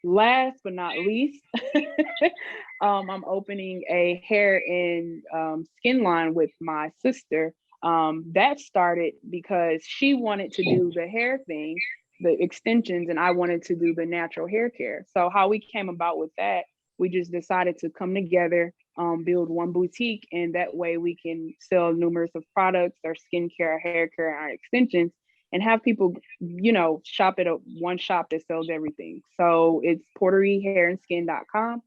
Speaker 3: last but not least, I'm opening a hair and skin line with my sister. That started because she wanted to do the hair thing, the extensions, and I wanted to do the natural hair care. So how we came about with that, we just decided to come together, build one boutique, and that way we can sell numerous of products, our skincare, our hair care, our extensions, and have people, shop at one shop that sells everything. So it's porteriehairandSkin.com.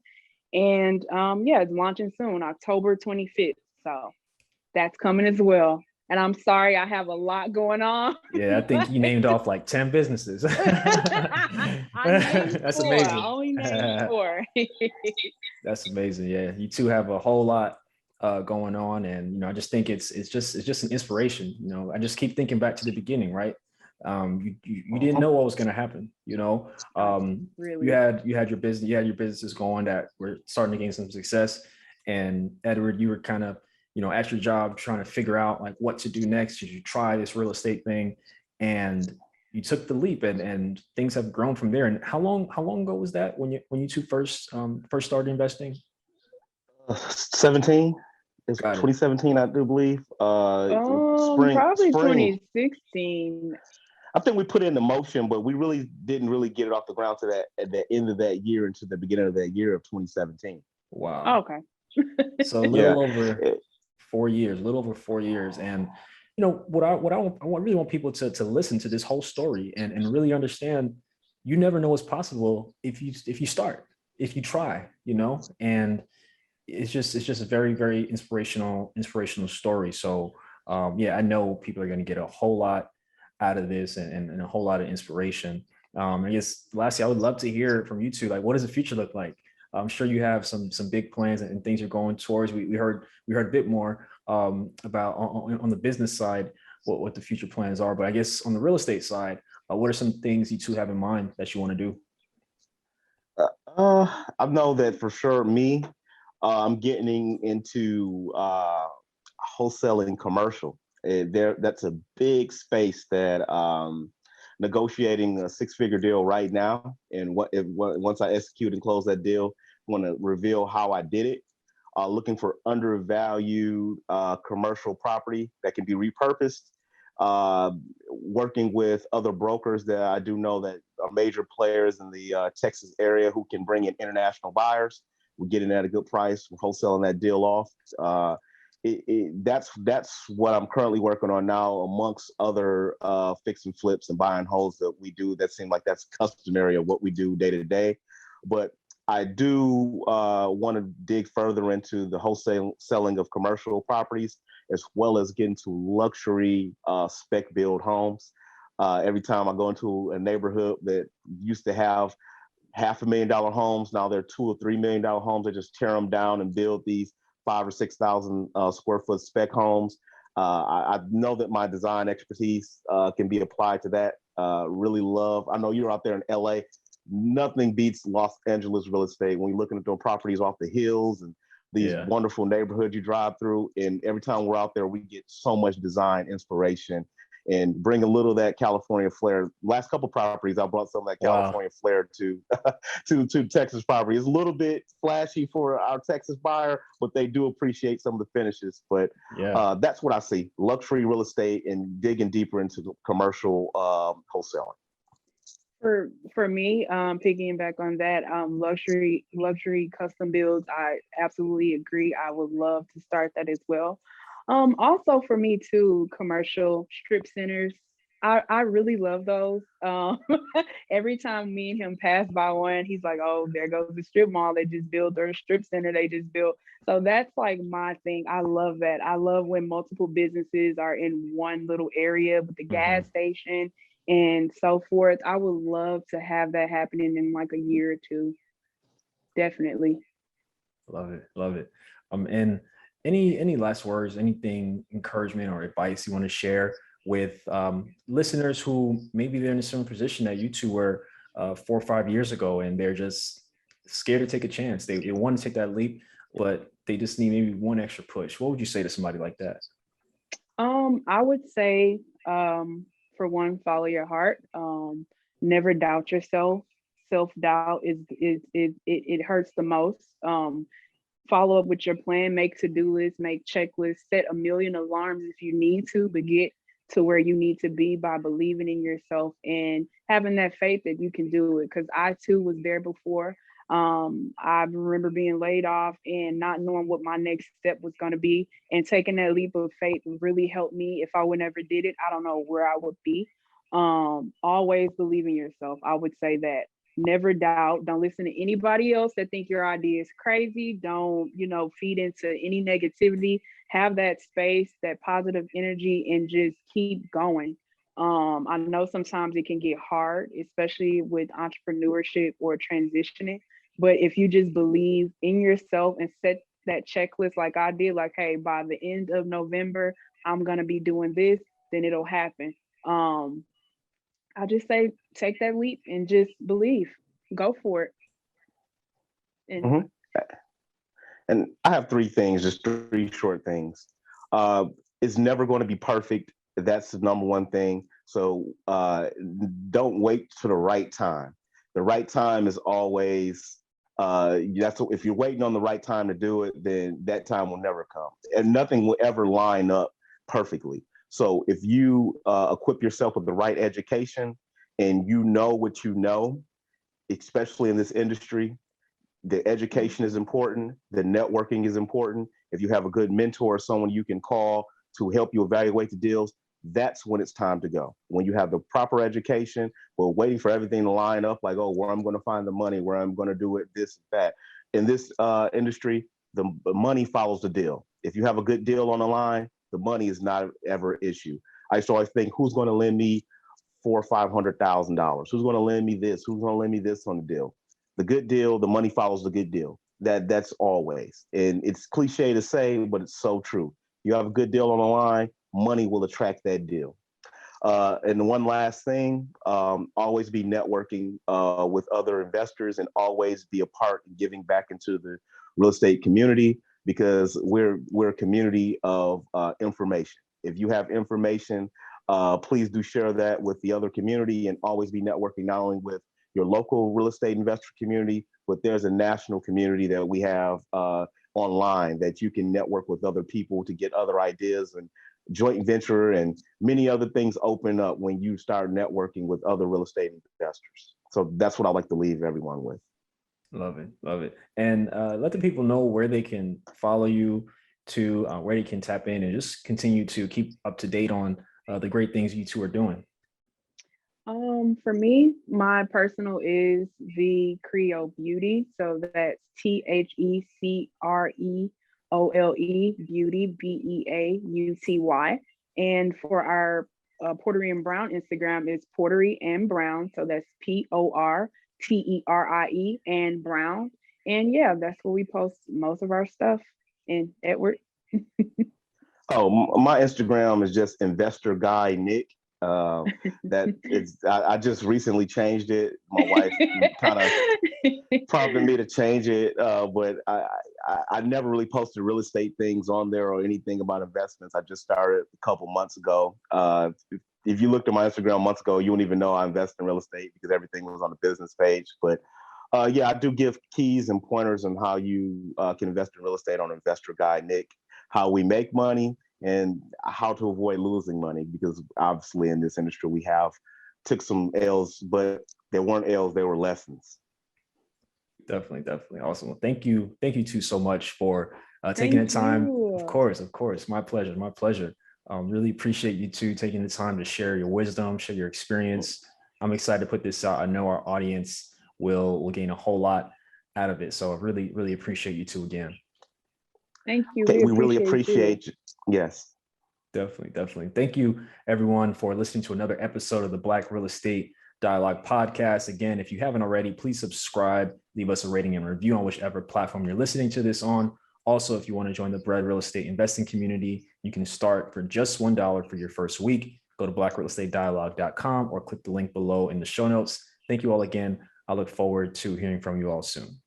Speaker 3: And yeah, it's launching soon, October 25th. So that's coming as well. And I'm sorry, I have a lot going on.
Speaker 2: Yeah, I think you named off like 10 businesses.
Speaker 3: I named
Speaker 2: That's
Speaker 3: four.
Speaker 2: amazing.
Speaker 3: I only named four.
Speaker 2: That's amazing. Yeah, you two have a whole lot going on, and I just think it's just an inspiration. I just keep thinking back to the beginning, right? You didn't know what was going to happen.
Speaker 3: Really?
Speaker 2: You had your business, businesses going that were starting to gain some success, and Edward, you were kind of at your job trying to figure out like what to do next. Should you try this real estate thing? And you took the leap, and things have grown from there. And how long ago was that when you two first started investing?
Speaker 4: 17. It's 2017, I do believe.
Speaker 3: Probably 2016.
Speaker 4: I think we put it into motion, but we really didn't get it off the ground to that at the end of that year into the beginning of that year of 2017.
Speaker 2: Wow.
Speaker 3: Okay.
Speaker 2: So a little over 4 years. And what I really want people to listen to this whole story and really understand, you never know what's possible if you start, if you try, and it's just a very, very inspirational story. So I know people are going to get a whole lot out of this and a whole lot of inspiration. I guess lastly, I would love to hear from you two, like, what does the future look like? I'm sure you have some big plans and things you're going towards. We heard a bit more about on the business side what the future plans are, but I guess on the real estate side, what are some things you two have in mind that you want to do?
Speaker 4: I know that for sure. I'm getting into wholesaling commercial. That's a big space that negotiating a 6-figure deal right now. And once I execute and close that deal, I want to reveal how I did it. Looking for undervalued commercial property that can be repurposed. Working with other brokers that I do know that are major players in the Texas area who can bring in international buyers. We're getting at a good price. We're wholesaling that deal off. That's what I'm currently working on now, amongst other fix and flips and buying holes that we do. That seems like that's customary of what we do day to day. But I do want to dig further into the wholesale selling of commercial properties, as well as get into luxury spec build homes. Every time I go into a neighborhood that used to have $500,000 homes, now they're $2 or $3 million homes. They just tear them down and build these 5,000 or 6,000 square foot spec homes. I know that my design expertise can be applied to that. Really love. I know you're out there in LA. Nothing beats Los Angeles real estate when you're looking at those properties off the hills and these wonderful neighborhoods you drive through. And every time we're out there, we get so much design inspiration and bring a little of that California flair. Last couple properties, I brought some of that California flair to Texas property. It's a little bit flashy for our Texas buyer, but they do appreciate some of the finishes. But that's what I see: luxury real estate and digging deeper into the commercial wholesaling.
Speaker 3: For me, piggying back on that, luxury custom builds, I absolutely agree. I would love to start that as well. Also for me too, commercial strip centers. I really love those. Every time me and him pass by one, he's like, "Oh, there goes the strip mall. They just built, or a strip center they just built." So that's like my thing. I love that. I love when multiple businesses are in one little area with the gas station and so forth. I would love to have that happening in like a year or two. Definitely.
Speaker 2: Love it. And any last words, anything, encouragement or advice you want to share with listeners who maybe they're in a similar position that you two were 4 or 5 years ago, and they're just scared to take a chance. They want to take that leap, but they just need maybe one extra push, what would you say to somebody like that?
Speaker 3: I would say, for one, follow your heart. Never doubt yourself. Self-doubt it hurts the most. Follow up with your plan, make to-do lists, make checklists, set a million alarms if you need to, but get to where you need to be by believing in yourself and having that faith that you can do it. Because I too was there before. I remember being laid off and not knowing what my next step was going to be, and taking that leap of faith really helped me. If I would never did it, I don't know where I would be. Always believe in yourself. I would say that. Never doubt. Don't listen to anybody else that think your idea is crazy. Don't, feed into any negativity. Have that space, that positive energy, and just keep going. I know sometimes it can get hard, especially with entrepreneurship or transitioning. But if you just believe in yourself and set that checklist like I did, like, hey, by the end of November, I'm going to be doing this, then it'll happen. I just say take that leap and just believe. Go for it. And
Speaker 4: And I have three things, just three short things. It's never going to be perfect. That's the number one thing. So don't wait to the right time. The right time is always, if you're waiting on the right time to do it, then that time will never come. And nothing will ever line up perfectly. So if you equip yourself with the right education and you know what you know, especially in this industry, the education is important, the networking is important. If you have a good mentor or someone you can call to help you evaluate the deals, that's when it's time to go. When you have the proper education, we're waiting for everything to line up, like, oh, where I'm going to find the money, where I'm going to do it, this, that. In this industry, the money follows the deal. If you have a good deal on the line, the money is not ever an issue. I used to always think, who's going to lend me $400,000 or $500,000? Who's going to lend me this? Who's going to lend me this on the deal? The good deal, the money follows the good deal. That's always. And it's cliche to say, but it's so true. You have a good deal on the line, money will attract that deal. And one last thing, always be networking with other investors, and always be a part in giving back into the real estate community, because we're a community of information. If you have information, please do share that with the other community, and always be networking not only with your local real estate investor community, but there's a national community that we have online that you can network with other people to get other ideas, and joint venture and many other things open up when you start networking with other real estate investors. So that's what I like to leave everyone with.
Speaker 2: Love it. Love it. And let the people know where they can follow you, to where they can tap in and just continue to keep up to date on the great things you two are doing.
Speaker 3: For me, my personal is the Creole Beauty. So that's THECREOLE Beauty, BEAUTY. And for our Porterie-Brown Instagram is Porterie and Brown. So that's PORTERIE and Brown. And yeah, that's where we post most of our stuff. And Edward.
Speaker 4: Oh, my Instagram is just Investor Guy Nick. I just recently changed it. My wife kind of prompted me to change it, but I never really posted real estate things on there or anything about investments. I just started a couple months ago. If you looked at my Instagram months ago, you wouldn't even know I invest in real estate because everything was on the business page. But yeah, I do give keys and pointers on how you can invest in real estate on Investor Guy Nick, how we make money, and how to avoid losing money, because obviously in this industry we took some L's, but they weren't L's, they were lessons.
Speaker 2: Definitely. Awesome. Well, thank you two so much for taking the time. Of course. My pleasure. Really appreciate you two taking the time to share your wisdom, share your experience. I'm excited to put this out. I know our audience will gain a whole lot out of it. So I really appreciate you two again.
Speaker 3: Thank you.
Speaker 4: We really appreciate you. Yes.
Speaker 2: Definitely. Thank you, everyone, for listening to another episode of the Black Real Estate Dialogue podcast. Again, if you haven't already, please subscribe, leave us a rating and review on whichever platform you're listening to this on. Also, if you want to join the Bread Real Estate Investing community, you can start for just $1 for your first week. Go to blackrealestatedialogue.com or click the link below in the show notes. Thank you all again. I look forward to hearing from you all soon.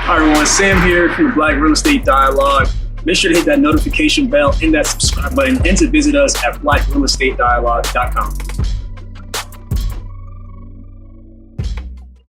Speaker 2: Hi, everyone. Sam here from the Black Real Estate Dialogue. Make sure to hit that notification bell and that subscribe button and to visit us at blackrealestatedialogue.com.